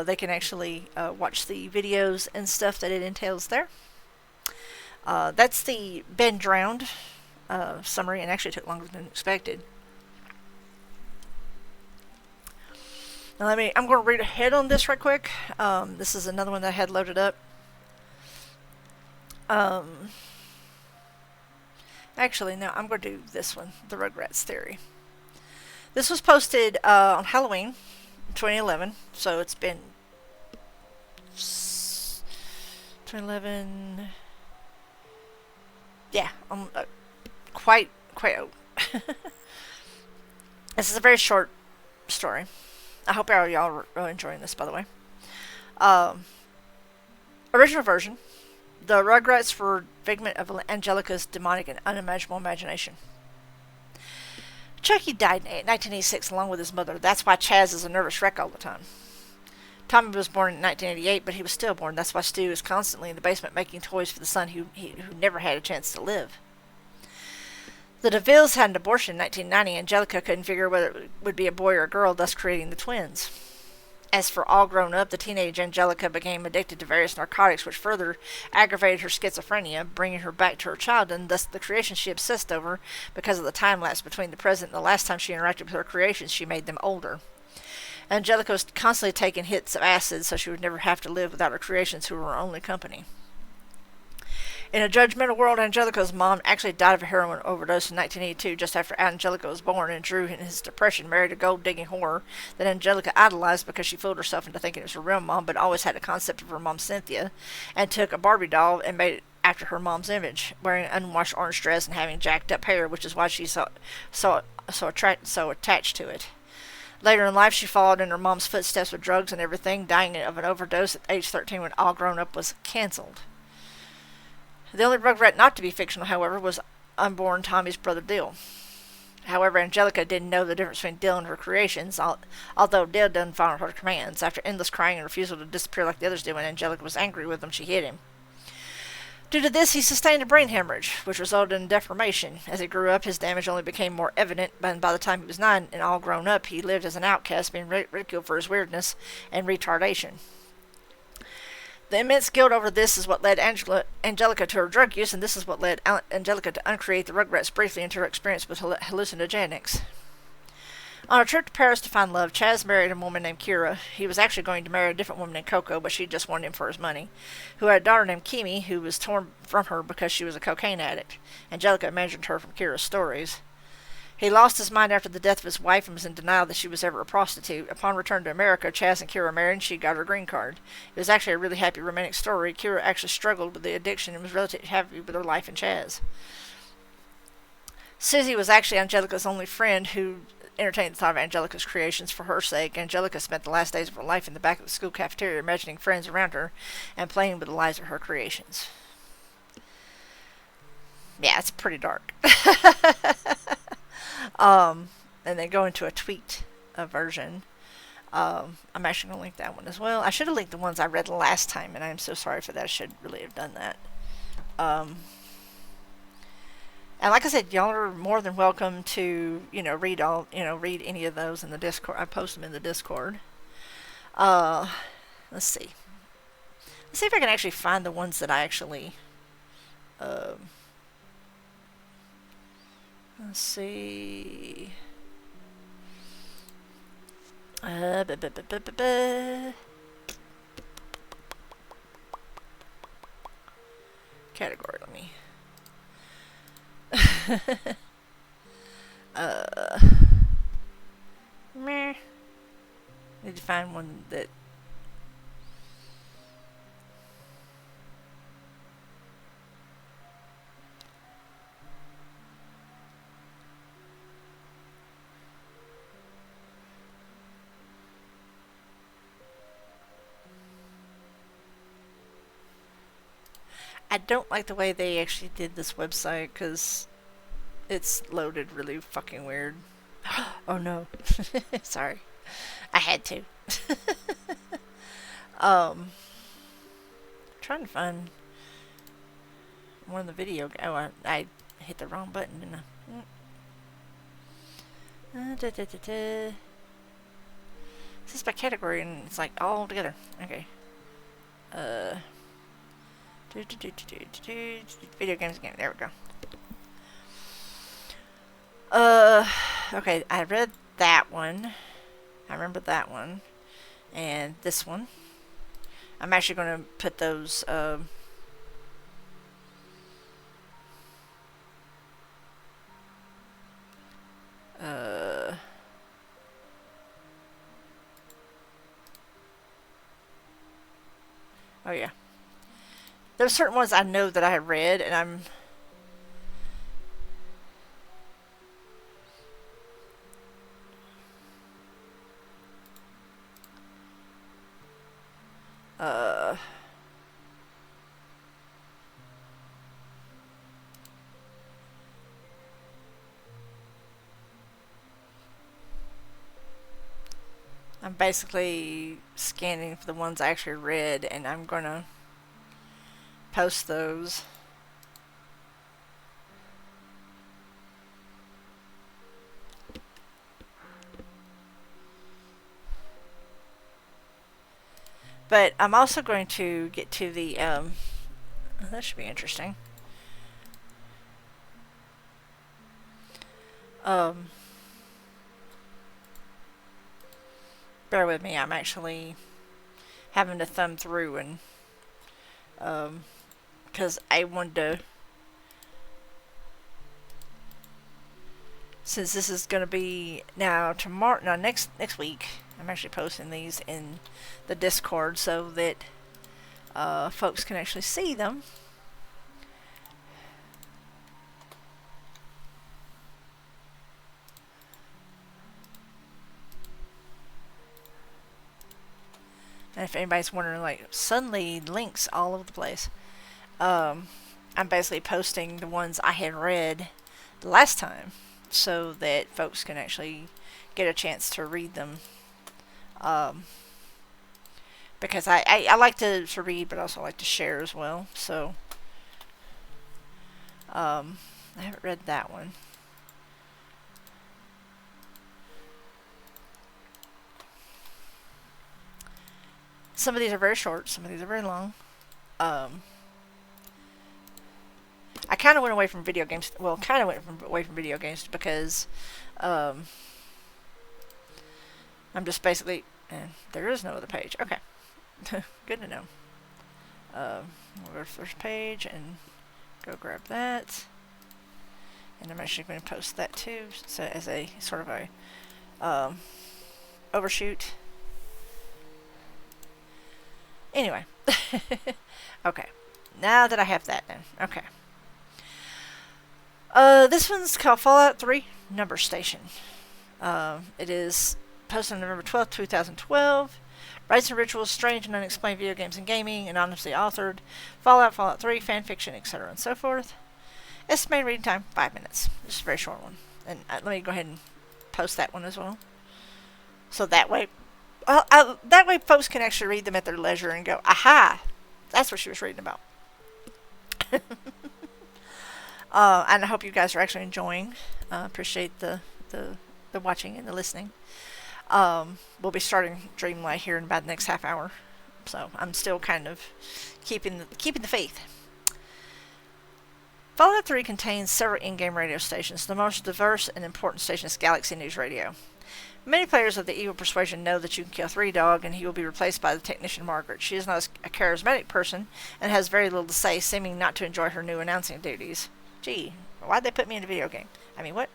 [SPEAKER 1] They can actually watch the videos and stuff that it entails there. That's the Ben Drowned summary, and actually took longer than expected. Now I'm going to read ahead on this right quick. This is another one that I had loaded up. Actually, no, I'm going to do this one, The Rugrats Theory. This was posted on Halloween 2011, so it's been 2011. Yeah, quite old. This is a very short story. I hope y'all are enjoying this, by the way. Original version. The Rugrats were figment of Angelica's demonic and unimaginable imagination. Chucky died in 1986 along with his mother. That's why Chaz is a nervous wreck all the time. Tommy was born in 1988, but he was stillborn. That's why Stu is constantly in the basement making toys for the son who never had a chance to live. The DeVilles had an abortion in 1990. Angelica couldn't figure whether it would be a boy or a girl, thus creating the twins. As for All Grown Up, the teenage Angelica became addicted to various narcotics, which further aggravated her schizophrenia, bringing her back to her childhood, and thus the creations she obsessed over because of the time lapse between the present and the last time she interacted with her creations. She made them older. Angelica was constantly taking hits of acid, so she would never have to live without her creations, who were her only company. In a judgmental world, Angelica's mom actually died of a heroin overdose in 1982, just after Angelica was born, and Drew, in his depression, married a gold-digging whore that Angelica idolized because she fooled herself into thinking it was her real mom, but always had a concept of her mom, Cynthia, and took a Barbie doll and made it after her mom's image, wearing an unwashed orange dress and having jacked-up hair, which is why she's so attached to it. Later in life, she followed in her mom's footsteps with drugs and everything, dying of an overdose at age 13 when All Grown Up was cancelled. The only Rugrat not to be fictional, however, was unborn Tommy's brother Dill. However, Angelica didn't know the difference between Dill and her creations, although Dill didn't follow her commands. After endless crying and refusal to disappear like the others did when Angelica was angry with him, she hit him. Due to this, he sustained a brain hemorrhage, which resulted in deformation. As he grew up, his damage only became more evident, and by the time he was 9 and all grown up, he lived as an outcast, being ridiculed for his weirdness and retardation. The immense guilt over this is what led Angelica to her drug use, and this is what led Angelica to uncreate the Rugrats briefly into her experience with hallucinogenics. On a trip to Paris to find love, Chaz married a woman named Kira. He was actually going to marry a different woman named Coco, but she just wanted him for his money, who had a daughter named Kimi, who was torn from her because she was a cocaine addict. Angelica imagined her from Kira's stories. He lost his mind after the death of his wife and was in denial that she was ever a prostitute. Upon return to America, Chaz and Kira married and she got her green card. It was actually a really happy romantic story. Kira actually struggled with the addiction and was relatively happy with her life in Chaz. Susie was actually Angelica's only friend who entertained the thought of Angelica's creations for her sake. Angelica spent the last days of her life in the back of the school cafeteria, imagining friends around her and playing with the lives of her creations. Yeah, it's pretty dark. And then go into a tweaked version. I'm actually going to link that one as well. I should have linked the ones I read last time, and I'm so sorry for that. I should really have done that. And like I said, y'all are more than welcome to, read any of those in the Discord. I post them in the Discord. Let's see. Let's see if I can actually find the ones that I actually, let's see. Category, let me. Meh. Need to find one that. I don't like the way they actually did this website because it's loaded really fucking weird. Oh no. Sorry. I had to. trying to find one of the video. Oh, I hit the wrong button, didn't I? This is by category, and it's like all together. Okay. Video games again. There we go. Okay, I read that one. I remember that one. And this one. I'm actually going to put those, oh yeah. There's certain ones I know that I have read, and I'm I'm basically scanning for the ones I actually read, and I'm gonna post those. But I'm also going to get to the, that should be interesting. Bear with me, I'm actually having to thumb through and, because I wanted to, since this is going to be now tomorrow, no, next week, I'm actually posting these in the Discord so that folks can actually see them. And if anybody's wondering, like, suddenly links all over the place, I'm basically posting the ones I had read the last time so that folks can actually get a chance to read them. Because I like to read, but also like to share as well. So, I haven't read that one. Some of these are very short, some of these are very long. I kind of went away from video games. Well, away from video games because I'm just basically. There is no other page. Okay, good to know. We'll go to the first page and go grab that, and I'm actually going to post that too, so as a sort of a overshoot. Anyway, okay. Now that I have that done, okay. This one's called Fallout 3 Number Station. It is posted on November 12th, 2012. Rites and Rituals, Strange and Unexplained Video Games and Gaming, anonymously authored. Fallout 3, fanfiction, etc. and so forth. Estimated reading time, 5 minutes. Just a very short one. And let me go ahead and post that one as well. So that way, folks can actually read them at their leisure and go, aha, that's what she was reading about. And I hope you guys are actually enjoying. Appreciate the watching and the listening. We'll be starting Dreamlight here in about the next half hour, so I'm still kind of keeping the faith. Fallout 3 contains several in-game radio stations. The most diverse and important station is Galaxy News Radio. Many players of the evil persuasion know that you can kill 3 Dog and he will be replaced by the technician Margaret. She is not a charismatic person and has very little to say, seeming not to enjoy her new announcing duties. Gee, why'd they put me in a video game? I mean, what?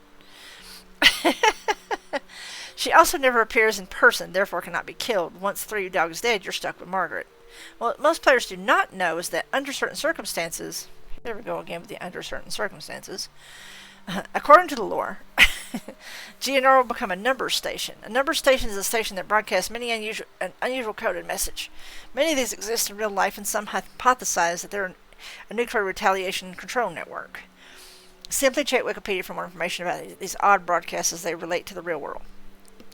[SPEAKER 1] She also never appears in person, therefore cannot be killed. Once 3 Dog is dead, you're stuck with Margaret. What most players do not know is that under certain circumstances, there we go again with the under certain circumstances, according to the lore, GNR will become a number station. A number station is a station that broadcasts an unusual coded message. Many of these exist in real life, and some hypothesize that they're a nuclear retaliation control network. Simply check Wikipedia for more information about these odd broadcasts as they relate to the real world.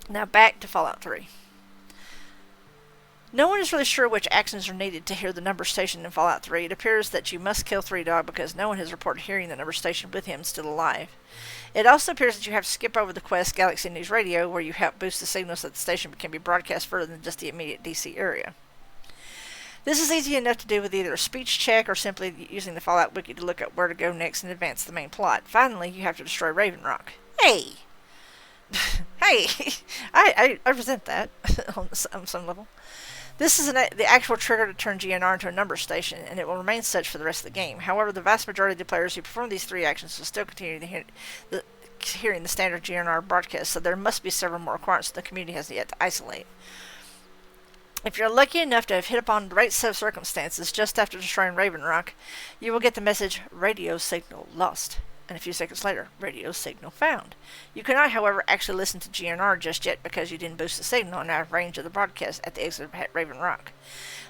[SPEAKER 1] Now back to Fallout 3. No one is really sure which actions are needed to hear the number station in Fallout 3. It appears that you must kill Three Dog because no one has reported hearing the number station with him still alive. It also appears that you have to skip over the quest Galaxy News Radio, where you help boost the signal so that the station can be broadcast further than just the immediate DC area. This is easy enough to do with either a speech check or simply using the Fallout Wiki to look up where to go next and advance the main plot. Finally, you have to destroy Raven Rock. Hey! Hey! I resent that on some level. This is the actual trigger to turn GNR into a number station, and it will remain such for the rest of the game. However, the vast majority of the players who perform these 3 actions will still continue hearing the standard GNR broadcast, so there must be several more requirements the community has yet to isolate. If you're lucky enough to have hit upon the right set of circumstances just after destroying Raven Rock, you will get the message, radio signal lost, and a few seconds later, radio signal found. You cannot, however, actually listen to GNR just yet because you didn't boost the signal and out of range of the broadcast at the exit of Raven Rock.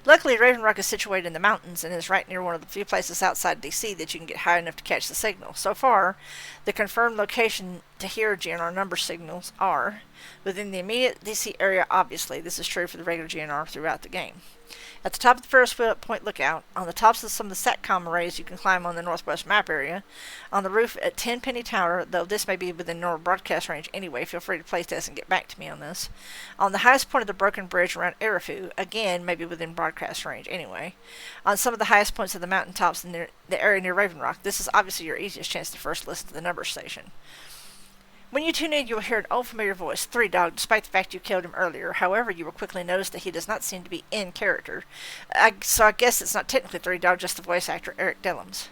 [SPEAKER 1] Luckily, Raven Rock is situated in the mountains and is right near one of the few places outside DC that you can get high enough to catch the signal. So far, the confirmed location to hear GNR number signals are within the immediate DC area. Obviously, this is true for the regular GNR throughout the game. At the top of the Ferris Point Lookout, on the tops of some of the SATCOM arrays you can climb on the northwest map area, on the roof at Tenpenny Tower, though this may be within normal broadcast range anyway, feel free to playtest and get back to me on this. On the highest point of the broken bridge around Erifu, again, maybe within broadcast range anyway. On some of the highest points of the mountaintops in the area near Raven Rock, this is obviously your easiest chance to first listen to the number station. When you tune in, you will hear an old familiar voice, Three Dog, despite the fact you killed him earlier. However, you will quickly notice that he does not seem to be in character. So I guess it's not technically Three Dog, just the voice actor, Eric Dellums.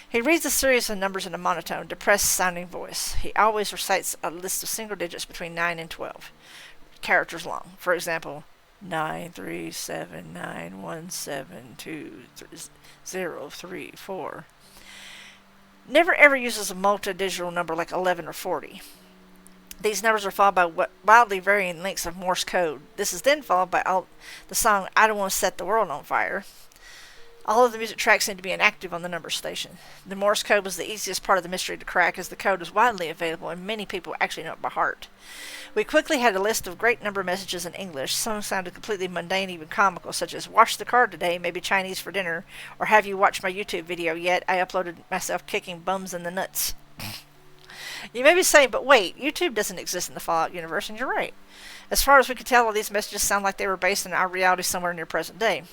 [SPEAKER 1] He reads a series of numbers in a monotone, depressed-sounding voice. He always recites a list of single digits between 9 and 12 characters long. For example, 93791723034. Never ever uses a multi-digital number like 11 or 40. These numbers are followed by wildly varying lengths of Morse code. This is then followed by the song I Don't Want to Set the World on Fire. All of the music tracks seem to be inactive on the number station. The Morse code was the easiest part of the mystery to crack, as the code is widely available and many people actually know it by heart. We quickly had a list of great number messages in English. Some sounded completely mundane, even comical, such as "Wash the car today, maybe Chinese for dinner," or "Have you watched my YouTube video yet? I uploaded myself kicking bums in the nuts." You may be saying, but wait, YouTube doesn't exist in the Fallout universe, and you're right. As far as we could tell, all these messages sound like they were based in our reality somewhere near present day.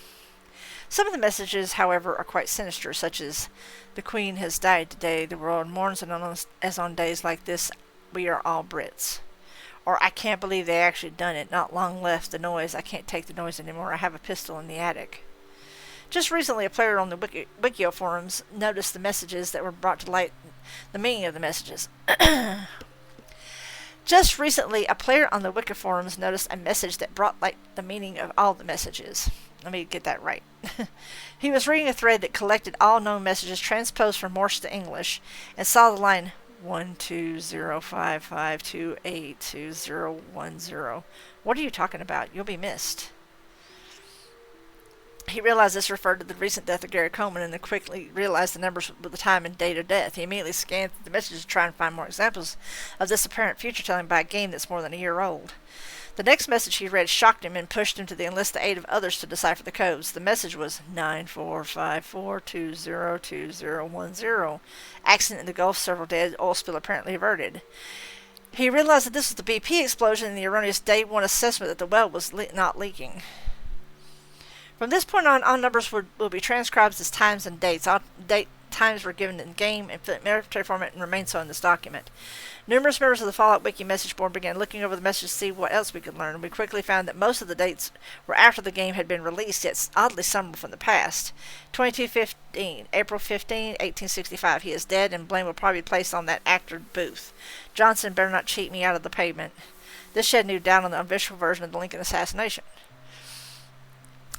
[SPEAKER 1] Some of the messages, however, are quite sinister, such as, "The Queen has died today, the world mourns, and as on days like this, we are all Brits." Or, "I can't believe they actually done it, not long left the noise, I can't take the noise anymore, I have a pistol in the attic." Just recently, a player on the Wikio forums noticed the messages that were brought to light, the meaning of the messages. Just recently, a player on the Wiki forums noticed a message that brought light the meaning of all the messages. Let me get that right. He was reading a thread that collected all known messages transposed from Morse to English and saw the line 12055282010. What are you talking about? You'll be missed. He realized this referred to the recent death of Gary Coleman and then quickly realized the numbers with the time and date of death. He immediately scanned the messages to try and find more examples of this apparent future telling by a game that's more than a year old. The next message he read shocked him and pushed him to enlist the aid of others to decipher the codes. The message was 9454202010. Accident in the Gulf, several dead, oil spill apparently averted. He realized that this was the BP explosion and the erroneous Day 1 assessment that the well was not leaking. From this point on, all numbers will be transcribed as times and dates. All times were given in game and military format and remain so in this document. Numerous members of the Fallout Wiki message board began looking over the messages to see what else we could learn. We quickly found that most of the dates were after the game had been released, yet oddly some were from the past. 2215, April 15, 1865. He is dead, and blame will probably be placed on that actor Booth. Johnson better not cheat me out of the payment. This shed new doubt on the official version of the Lincoln assassination.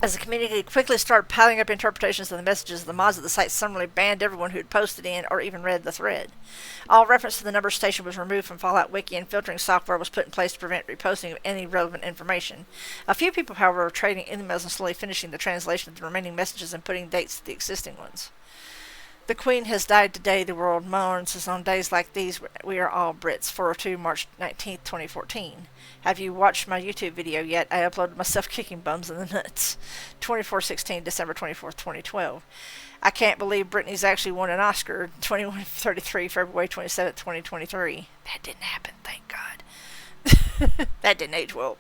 [SPEAKER 1] As the community quickly started piling up interpretations of the messages, the mods of the site summarily banned everyone who had posted in or even read the thread. All reference to the number station was removed from Fallout Wiki, and filtering software was put in place to prevent reposting of any relevant information. A few people, however, were trading emails and slowly finishing the translation of the remaining messages and putting dates to the existing ones. The Queen has died today, the world mourns, as on days like these we are all Brits. 402 March 19th, 2014. Have you watched my YouTube video yet? I uploaded myself kicking bums in the nuts. 24/16, December 24th, 2012. I can't believe Britney's actually won an Oscar. 21:33, February 27th, 2023. That didn't happen, thank God. That didn't age well.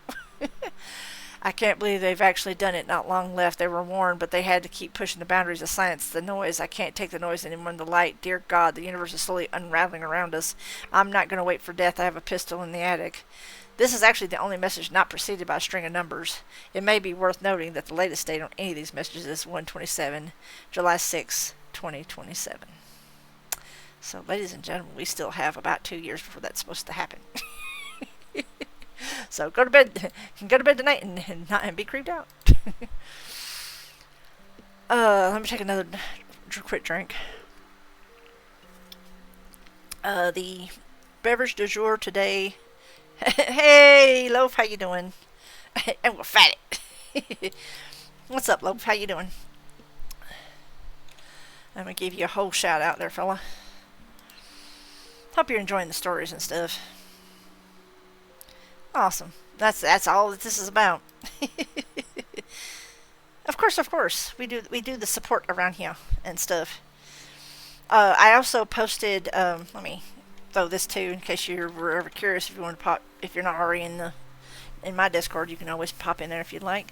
[SPEAKER 1] I can't believe they've actually done it. Not long left. They were warned, but they had to keep pushing the boundaries of science. The noise. I can't take the noise anymore. The light. Dear God, the universe is slowly unraveling around us. I'm not going to wait for death. I have a pistol in the attic. This is actually the only message not preceded by a string of numbers. It may be worth noting that the latest date on any of these messages is 127, July 6, 2027. So, ladies and gentlemen, we still have about 2 years before that's supposed to happen. So go to bed tonight and be creeped out. Let me take another quick drink. The beverage du jour today. Hey, Loaf, how you doing? And we're fat. What's up, Loaf? How you doing? I'm gonna give you a whole shout out there, fella. Hope you're enjoying the stories and stuff. Awesome. That's all that this is about. Of course. We do the support around here and stuff. I also posted. Let me throw this too, in case you were ever curious. If you want to pop, if you're not already in my Discord, you can always pop in there if you'd like.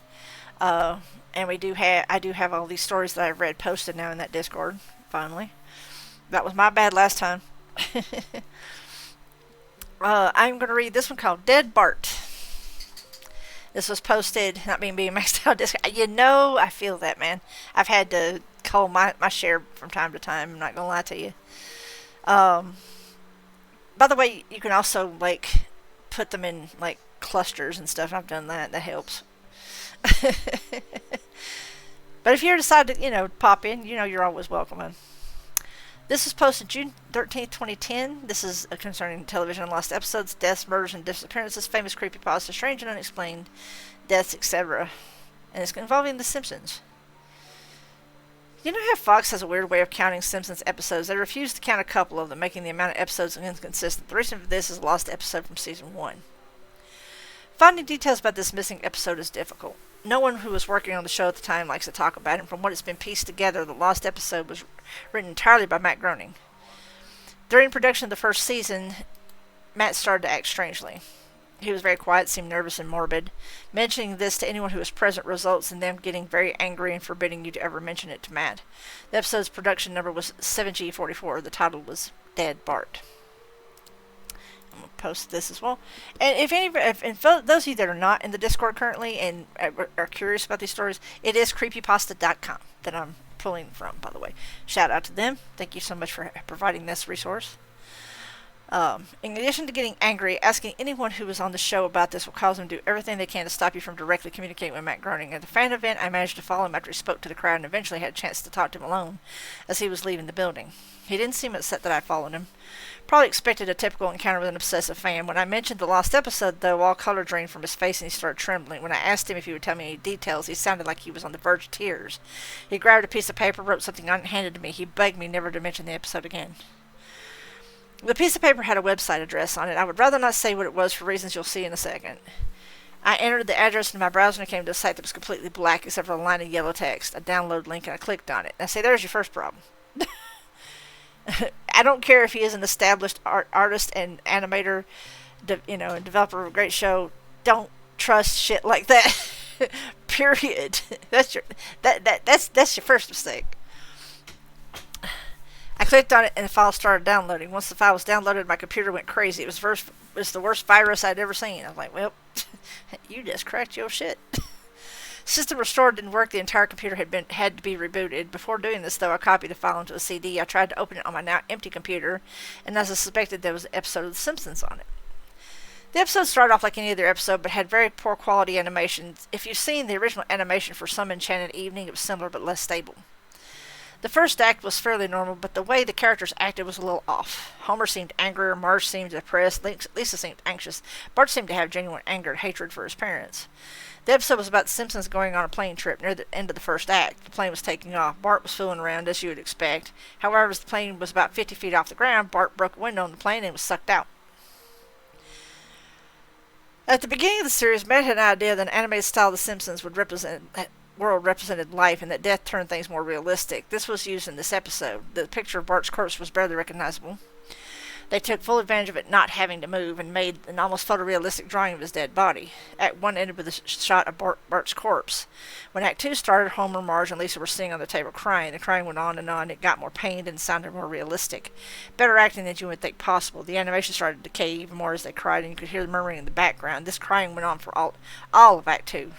[SPEAKER 1] And I do have all these stories that I've read posted now in that Discord. Finally, that was my bad last time. I'm going to read this one called Dead Bart. This was posted, not being maxed out Discord. I feel that, man. I've had to call my share from time to time. I'm not going to lie to you. By the way, you can also, put them in, clusters and stuff. I've done that. That helps. But if you decide to, pop in, you're always welcome. This was posted June 13th, 2010. This is concerning television and lost episodes, deaths, murders, and disappearances, famous creepypasta, strange and unexplained deaths, etc. And it's involving The Simpsons. You know how Fox has a weird way of counting Simpsons episodes? They refuse to count a couple of them, making the amount of episodes inconsistent. The reason for this is a lost episode from season 1. Finding details about this missing episode is difficult. No one who was working on the show at the time likes to talk about it, and from what has been pieced together, the lost episode was written entirely by Matt Groening. During production of the first season, Matt started to act strangely. He was very quiet, seemed nervous and morbid. Mentioning this to anyone who was present results in them getting very angry and forbidding you to ever mention it to Matt. The episode's production number was 7G44. The title was Dead Bart. I'm going to post this as well. And if those of you that are not in the Discord currently and are curious about these stories, it is creepypasta.com that I'm pulling from, by the way. Shout out to them. Thank you so much for providing this resource. In addition to getting angry, asking anyone who was on the show about this will cause them to do everything they can to stop you from directly communicating with Matt Groening. At the fan event, I managed to follow him after he spoke to the crowd and eventually had a chance to talk to him alone as he was leaving the building. He didn't seem upset that I followed him. Probably expected a typical encounter with an obsessive fan. When I mentioned the lost episode, though, all color drained from his face and he started trembling. When I asked him if he would tell me any details, he sounded like he was on the verge of tears. He grabbed a piece of paper, wrote something on it, and handed to me. He begged me never to mention the episode again. The piece of paper had a website address on it. I would rather not say what it was for reasons you'll see in a second. I entered the address in my browser and came to a site that was completely black except for a line of yellow text, a download link, and I clicked on it. I say, there's your first problem. I don't care if he is an established artist and animator, and developer of a great show. Don't trust shit like that. Period. That's your first mistake. I clicked on it and the file started downloading. Once the file was downloaded, my computer went crazy. It was the worst virus I'd ever seen. I was like, well, you just cracked your shit. System restore didn't work. The entire computer had to be rebooted. Before doing this, though, I copied the file into a CD. I tried to open it on my now empty computer, and as I suspected, there was an episode of The Simpsons on it. The episode started off like any other episode, but had very poor quality animations. If you've seen the original animation for Some Enchanted Evening, it was similar but less stable. The first act was fairly normal, but the way the characters acted was a little off. Homer seemed angrier, Marge seemed depressed, Lisa seemed anxious, Bart seemed to have genuine anger and hatred for his parents. The episode was about the Simpsons going on a plane trip near the end of the first act. The plane was taking off. Bart was fooling around, as you would expect. However, as the plane was about 50 feet off the ground, Bart broke a window on the plane and was sucked out. At the beginning of the series, Matt had an idea that an animated style of The Simpsons would represent world represented life and that death turned things more realistic. This was used in this episode. The picture of Bart's corpse was barely recognizable. They took full advantage of it not having to move and made an almost photorealistic drawing of his dead body. Act 1 ended with a shot of Bart's corpse. When Act 2 started, Homer, Marge, and Lisa were sitting on the table crying. The crying went on and on. It got more pained and sounded more realistic. Better acting than you would think possible. The animation started to decay even more as they cried, and you could hear the murmuring in the background. This crying went on for all of Act 2.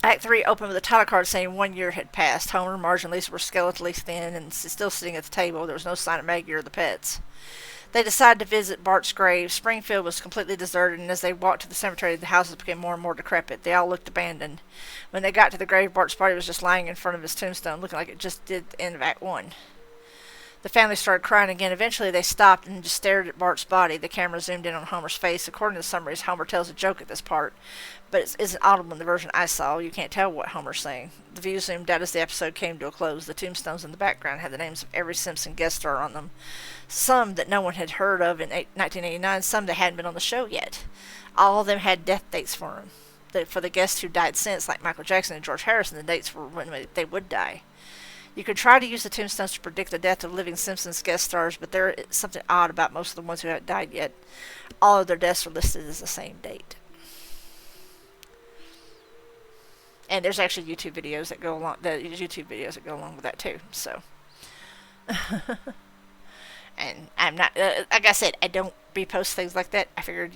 [SPEAKER 1] Act 3 opened with a title card saying 1 year had passed. Homer, Marge, and Lisa were skeletally thin and still sitting at the table. There was no sign of Maggie or the pets. They decided to visit Bart's grave. Springfield was completely deserted, and as they walked to the cemetery, the houses became more and more decrepit. They all looked abandoned. When they got to the grave, Bart's body was just lying in front of his tombstone, looking like it just did at the end of Act 1. The family started crying again. Eventually, they stopped and just stared at Bart's body. The camera zoomed in on Homer's face. According to the summaries, Homer tells a joke at this part, but it isn't audible in the version I saw. You can't tell what Homer's saying. The view zoomed out as the episode came to a close. The tombstones in the background had the names of every Simpson guest star on them. Some that no one had heard of in 1989, some that hadn't been on the show yet. All of them had death dates for them. For the guests who died since, like Michael Jackson and George Harrison, the dates were when they would die. You could try to use the tombstones to predict the death of living Simpsons guest stars, but there is something odd about most of the ones who haven't died yet. All of their deaths are listed as the same date. And there's actually YouTube videos that go along with that too. So, and I'm not like I said, I don't repost things like that. I figured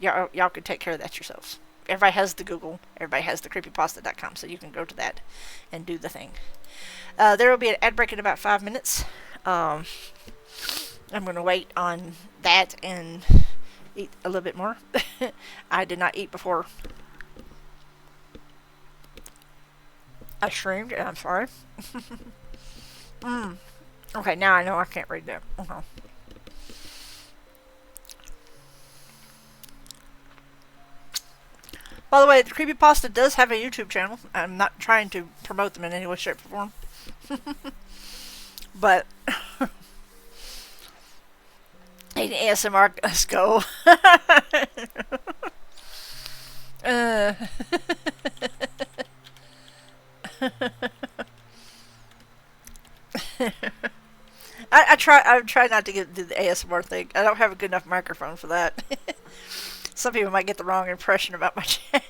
[SPEAKER 1] y'all could take care of that yourselves. Everybody has the Google. Everybody has the creepypasta.com, so you can go to that and do the thing. There will be an ad break in about 5 minutes. I'm going to wait on that and eat a little bit more. I did not eat before I streamed, and I'm sorry. Okay, now I know I can't read that. Okay. By the way, the Creepypasta does have a YouTube channel. I'm not trying to promote them in any way, shape, or form. But ASMR, let's go. I try not to do the ASMR thing. I don't have a good enough microphone for that. Some people might get the wrong impression about my channel.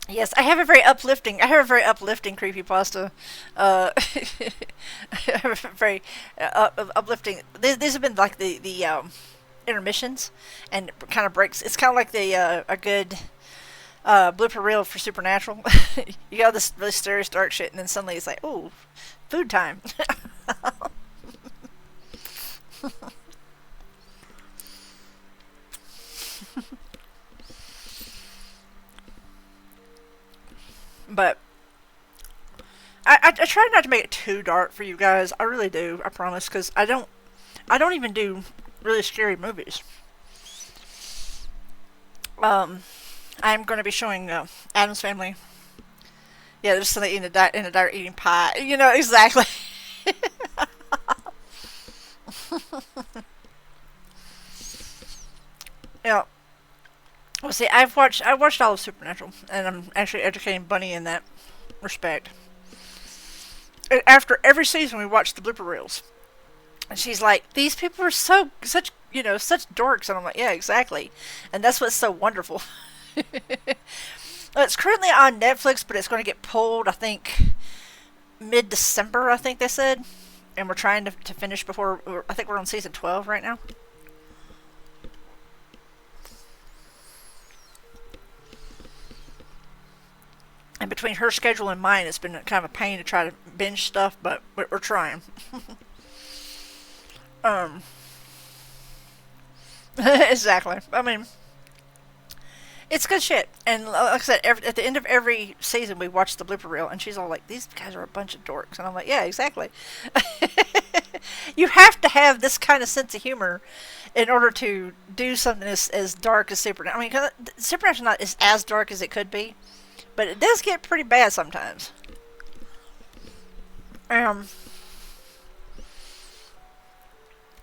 [SPEAKER 1] Yes, I have a very uplifting creepypasta. I have a very uplifting. These have been like the intermissions, and kind of breaks. It's kind of like a good blooper reel for Supernatural. You got this really serious dark shit, and then suddenly it's like, ooh, food time. But I try not to make it too dark for you guys. I really do. I promise, because I don't even do really scary movies. I'm going to be showing Addams Family. Yeah, there's something in the dirt eating pie. You know exactly. Yeah. Well, see, I watched all of Supernatural, and I'm actually educating Bunny in that respect. And after every season, we watch the blooper reels, and she's like, "These people are such dorks," and I'm like, "Yeah, exactly," and that's what's so wonderful. It's currently on Netflix, but it's going to get pulled, I think, mid-December. I think they said, and we're trying to finish before. I think we're on season 12 right now. And between her schedule and mine, it's been kind of a pain to try to binge stuff, but we're trying. Exactly. I mean, It's good shit. And like I said, at the end of every season, we watch the blooper reel, and she's all like, "These guys are a bunch of dorks," and I'm like, "Yeah, exactly." You have to have this kind of sense of humor in order to do something as dark as Supernatural. I mean, 'cause Supernatural not is as dark as it could be, but it does get pretty bad sometimes. Um,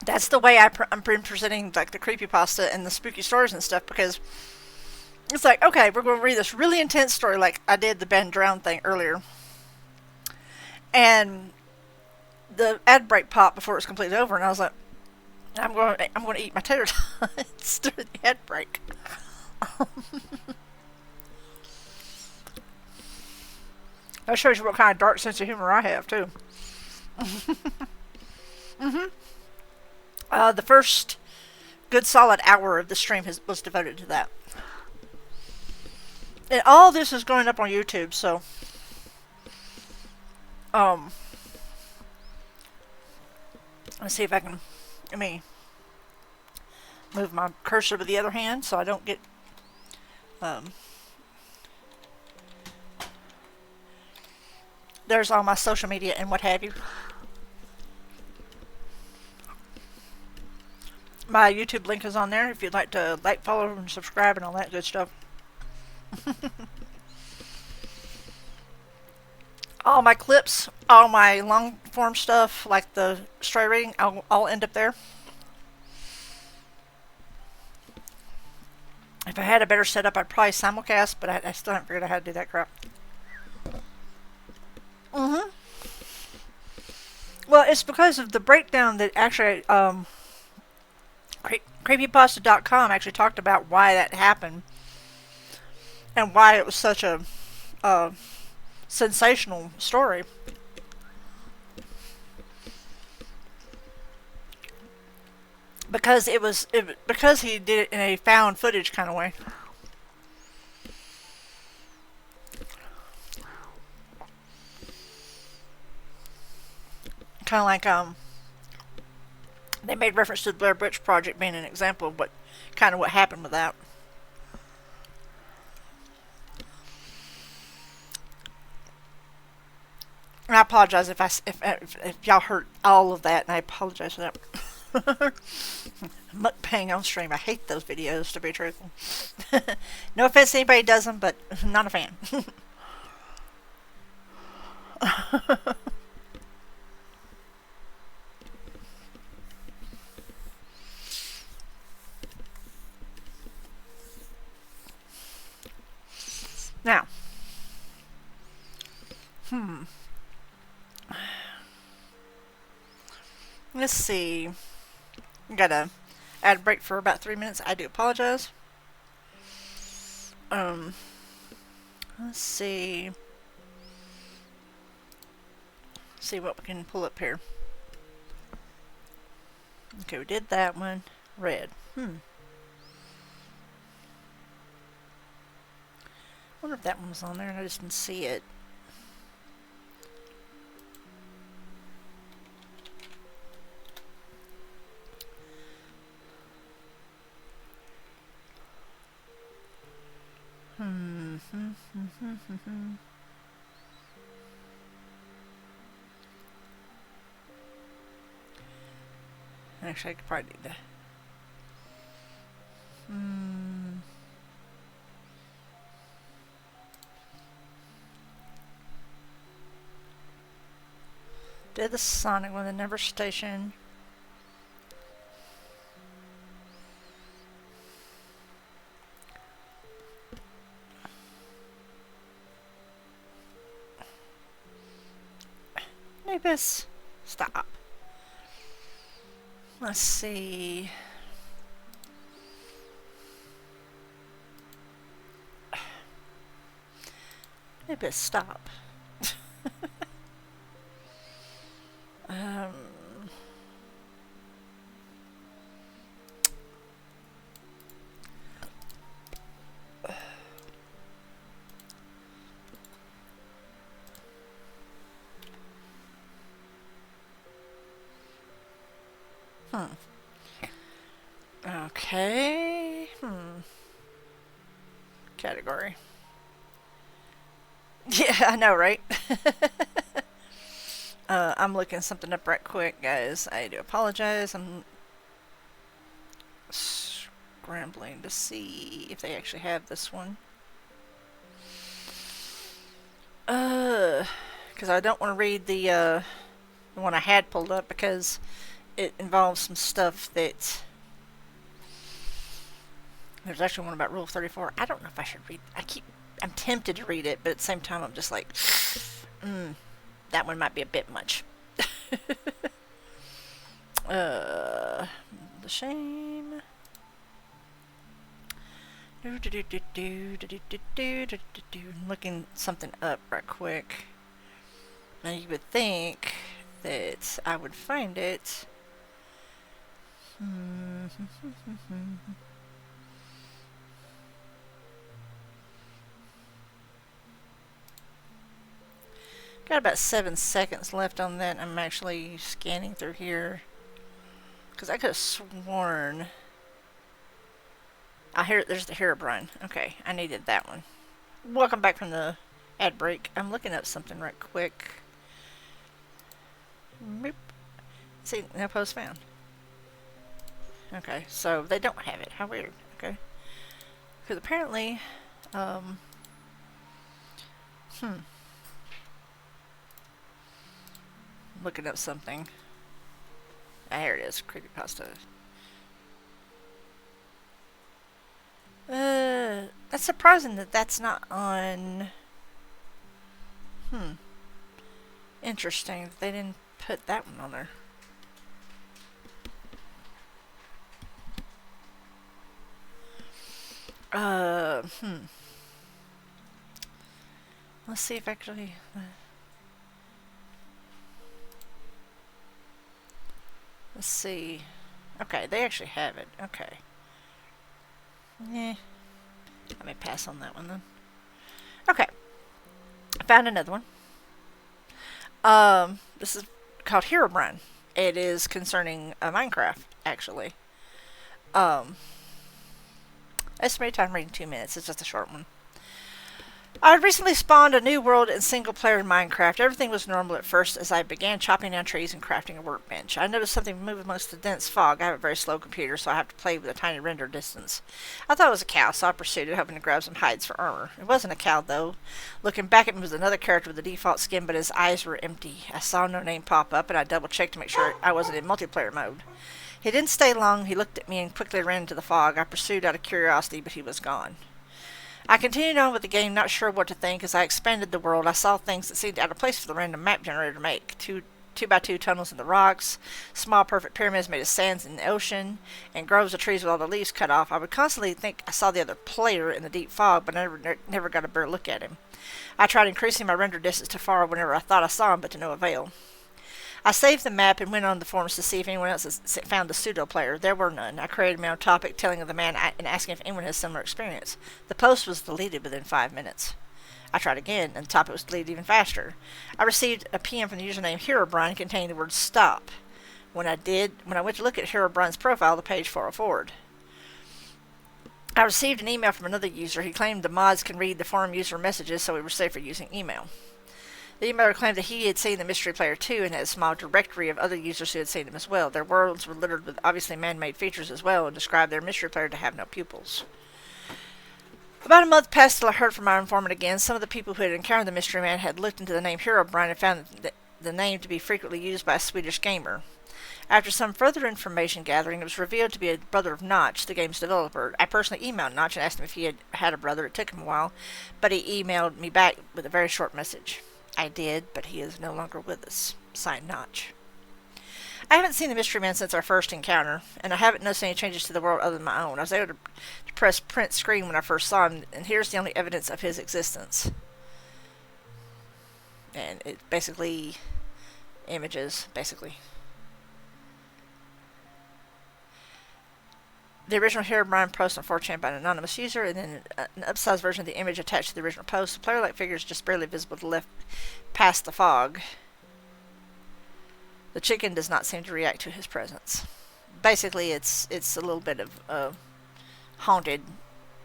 [SPEAKER 1] that's the way I'm presenting like the creepypasta and the spooky stories and stuff, because it's like, okay, we're going to read this really intense story like I did the Ben Drown thing earlier, and the ad break popped before it was completely over, and I was like, I'm going to eat my tater tots during the ad break. That shows you what kind of dark sense of humor I have too. The first good solid hour of the stream was devoted to that. And all this is going up on YouTube, so um let's see if I can move my cursor with the other hand so I don't get there's all my social media and what have you. My YouTube link is on there if you'd like to like, follow, and subscribe and all that good stuff. All my clips, all my long form stuff, like the story reading, I'll end up there. If I had a better setup, I'd probably simulcast, but I still haven't figured out how to do that crap. Well, it's because of the breakdown that actually Creepypasta.com actually talked about why that happened and why it was such a sensational story. Because because he did it in a found footage kind of way. Kind of like they made reference to the Blair Witch Project being an example of what happened with that. And I apologize if y'all heard all of that, and I apologize for that. Mukbang on stream. I hate those videos, to be truthful. No offense to anybody who does them, but I'm not a fan. Now, let's see. Got a ad break for about 3 minutes. I do apologize. Let's see. See what we can pull up here. Okay, we did that one. Red. I wonder if that one was on there and I just didn't see it. Actually, I could probably do that. Did the Sonic one, the Never Station. Nabis, stop. Let's see. Nabis, stop. Okay. category. Yeah, I know, right? I'm looking something up right quick, guys. I do apologize. I'm scrambling to see if they actually have this one. Because I don't want to read the one I had pulled up because it involves some stuff that... There's actually one about Rule 34. I don't know if I should read... I'm tempted to read it, but at the same time I'm just like... that one might be a bit much. The shame... I'm looking something up right quick. Now you would think that I would find it. Got about 7 seconds left on that. I'm actually scanning through here because I could have sworn. There's the Herobrine. Okay, I needed that one. Welcome back from the ad break. I'm looking up something right quick. Boop. See, no post found. Okay, so they don't have it. How weird. Okay. Because apparently, looking up something. Here it is. Creepypasta. That's surprising that that's not on... Interesting. They didn't put that one on there. Let's see if actually... let's see. Okay, they actually have it. Okay. Let me pass on that one then. Okay. I found another one. This is called Herobrine. It is concerning Minecraft, actually. Estimated time reading 2 minutes. It's just a short one. I had recently spawned a new world in single-player Minecraft. Everything was normal at first as I began chopping down trees and crafting a workbench. I noticed something moving amongst the dense fog. I have a very slow computer, so I have to play with a tiny render distance. I thought it was a cow, so I pursued it, hoping to grab some hides for armor. It wasn't a cow, though. Looking back at me was another character with a default skin, but his eyes were empty. I saw no name pop up, and I double-checked to make sure I wasn't in multiplayer mode. He didn't stay long. He looked at me and quickly ran into the fog. I pursued out of curiosity, but he was gone. I continued on with the game, not sure what to think. As I expanded the world, I saw things that seemed out of place for the random map generator to make. 2x2 tunnels in the rocks, small perfect pyramids made of sands in the ocean, and groves of trees with all the leaves cut off. I would constantly think I saw the other player in the deep fog, but I never got a better look at him. I tried increasing my render distance to far whenever I thought I saw him, but to no avail. I saved the map and went on the forums to see if anyone else has found the pseudo player. There were none. I created my own topic telling of the man and asking if anyone has similar experience. The post was deleted within 5 minutes. I tried again, and the topic was deleted even faster. I received a PM from the username Herobrine containing the word stop. When I went to look at Herobrine's profile, the page fell forward. I received an email from another user. He claimed the mods can read the forum user messages, so we were safer using email. The emailer claimed that he had seen the Mystery Player 2 and had a small directory of other users who had seen him as well. Their worlds were littered with obviously man-made features as well, and described their Mystery Player to have no pupils. About a month passed till I heard from our informant again. Some of the people who had encountered the Mystery Man had looked into the name Herobrine and found the name to be frequently used by a Swedish gamer. After some further information gathering, it was revealed to be a brother of Notch, the game's developer. I personally emailed Notch and asked him if he had a brother. It took him a while, but he emailed me back with a very short message. I did, but he is no longer with us. Signed, Notch. I haven't seen the Mystery Man since our first encounter, and I haven't noticed any changes to the world other than my own. I was able to press print screen when I first saw him, and here's the only evidence of his existence. And it's basically images, basically. The original Herobrine post on 4chan by an anonymous user, and then an upsized version of the image attached to the original post. The player-like figure is just barely visible to the left past the fog. The chicken does not seem to react to his presence. Basically, it's a little bit of haunted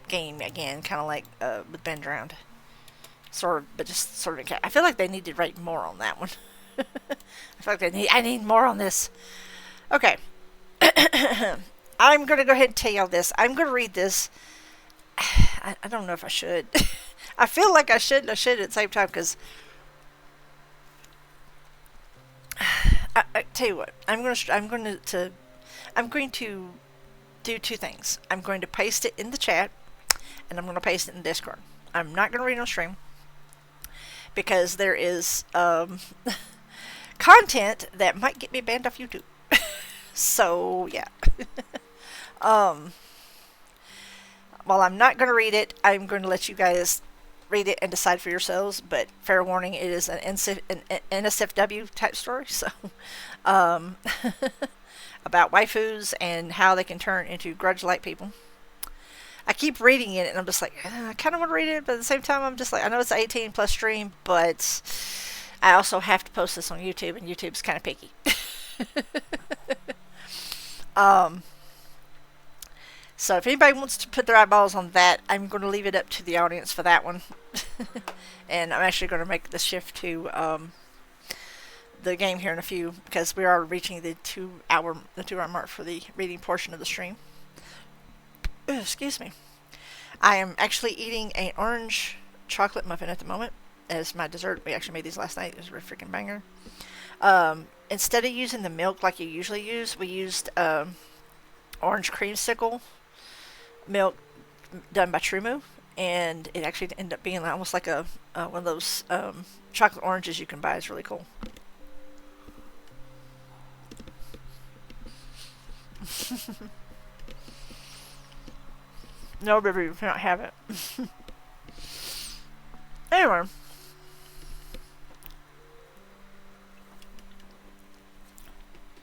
[SPEAKER 1] game again, kind of like with Ben Drowned. Sort of, but just sort of. I feel like they need to write more on that one. I feel like I need more on this. Okay. I'm going to go ahead and tell y'all this. I'm going to read this. I don't know if I should. I feel like I should and I should at the same time because I tell you what. I'm going to do two things. I'm going to paste it in the chat and I'm going to paste it in Discord. I'm not going to read on stream because there is content that might get me banned off YouTube. So, yeah. While I'm not going to read it, I'm going to let you guys read it and decide for yourselves. But fair warning, it is an NSFW type story. So, about waifus and how they can turn into grudge-like people. I keep reading it and I'm just like, I kind of want to read it, but at the same time, I'm just like, I know it's an 18 plus stream, but I also have to post this on YouTube, and YouTube's kind of picky. So if anybody wants to put their eyeballs on that, I'm going to leave it up to the audience for that one. And I'm actually going to make the shift to the game here in a few, because we are reaching the 2 hour mark for the reading portion of the stream. Excuse me. I am actually eating an orange chocolate muffin at the moment as my dessert. We actually made these last night. It was a freaking banger. Instead of using the milk like you usually use, we used orange creamsicle milk done by Trumu, and it actually ended up being almost like a one of those chocolate oranges you can buy. It's really cool. No, baby, you cannot have it. Anyway.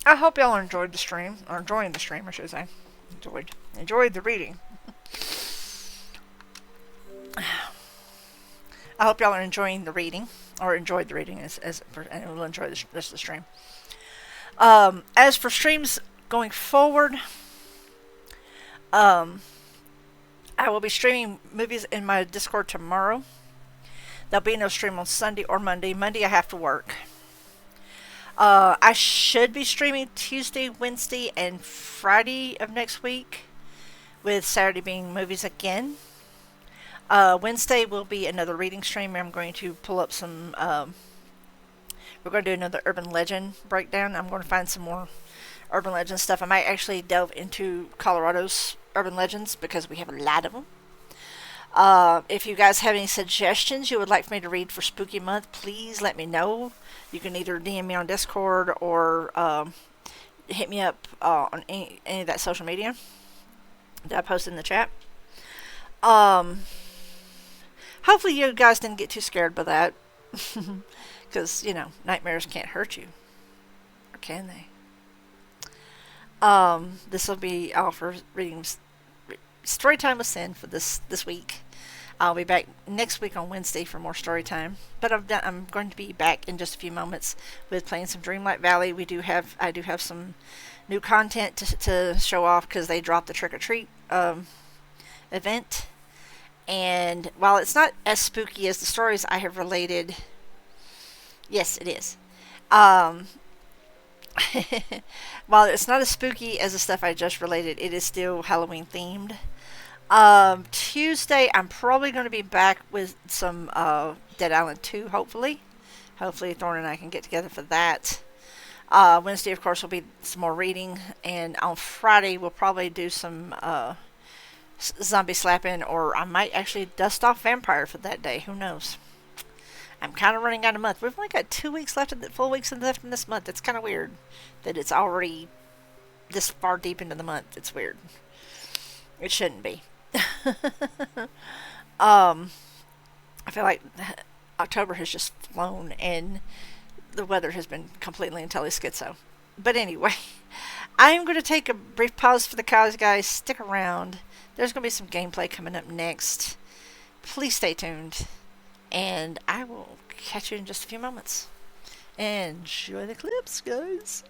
[SPEAKER 1] I hope y'all enjoyed the stream, or enjoying the stream, I should say. Enjoyed the reading. I hope y'all are enjoying the reading, or enjoyed the reading, and will enjoy the rest of the stream. As for streams going forward, I will be streaming movies in my Discord tomorrow. There'll be no stream on Sunday or Monday. Monday I have to work. I should be streaming Tuesday, Wednesday, and Friday of next week, with Saturday being movies again. Wednesday will be another reading stream. I'm going to pull up some, we're going to do another urban legend breakdown. I'm going to find some more urban legend stuff. I might actually delve into Colorado's urban legends because we have a lot of them. If you guys have any suggestions you would like for me to read for Spooky Month, please let me know. You can either DM me on Discord or hit me up on any of that social media that I posted in the chat. Hopefully you guys didn't get too scared by that. Because, you know, nightmares can't hurt you. Or can they? This will be all for reading Storytime with Sin for this week. I'll be back next week on Wednesday for more story time. But I'm going to be back in just a few moments with playing some Dreamlight Valley. I do have some new content to show off because they dropped the Trick or Treat event. And while it's not as spooky as the stories I have related, yes, it is. While it's not as spooky as the stuff I just related, it is still Halloween themed. Tuesday, I'm probably going to be back with some Dead Island 2, hopefully. Hopefully Thorn and I can get together for that. Wednesday, of course, will be some more reading. And on Friday, we'll probably do some zombie slapping, or I might actually dust off vampire for that day. Who knows? I'm kind of running out of month. We've only got 2 weeks left, full weeks left in this month. It's kind of weird that it's already this far deep into the month. It's weird. It shouldn't be. I feel like October has just flown and the weather has been completely and totally schizo. But anyway, I'm going to take a brief pause for the guys. Stick around. There's going to be some gameplay coming up next. Please stay tuned. And I will catch you in just a few moments. Enjoy the clips, guys.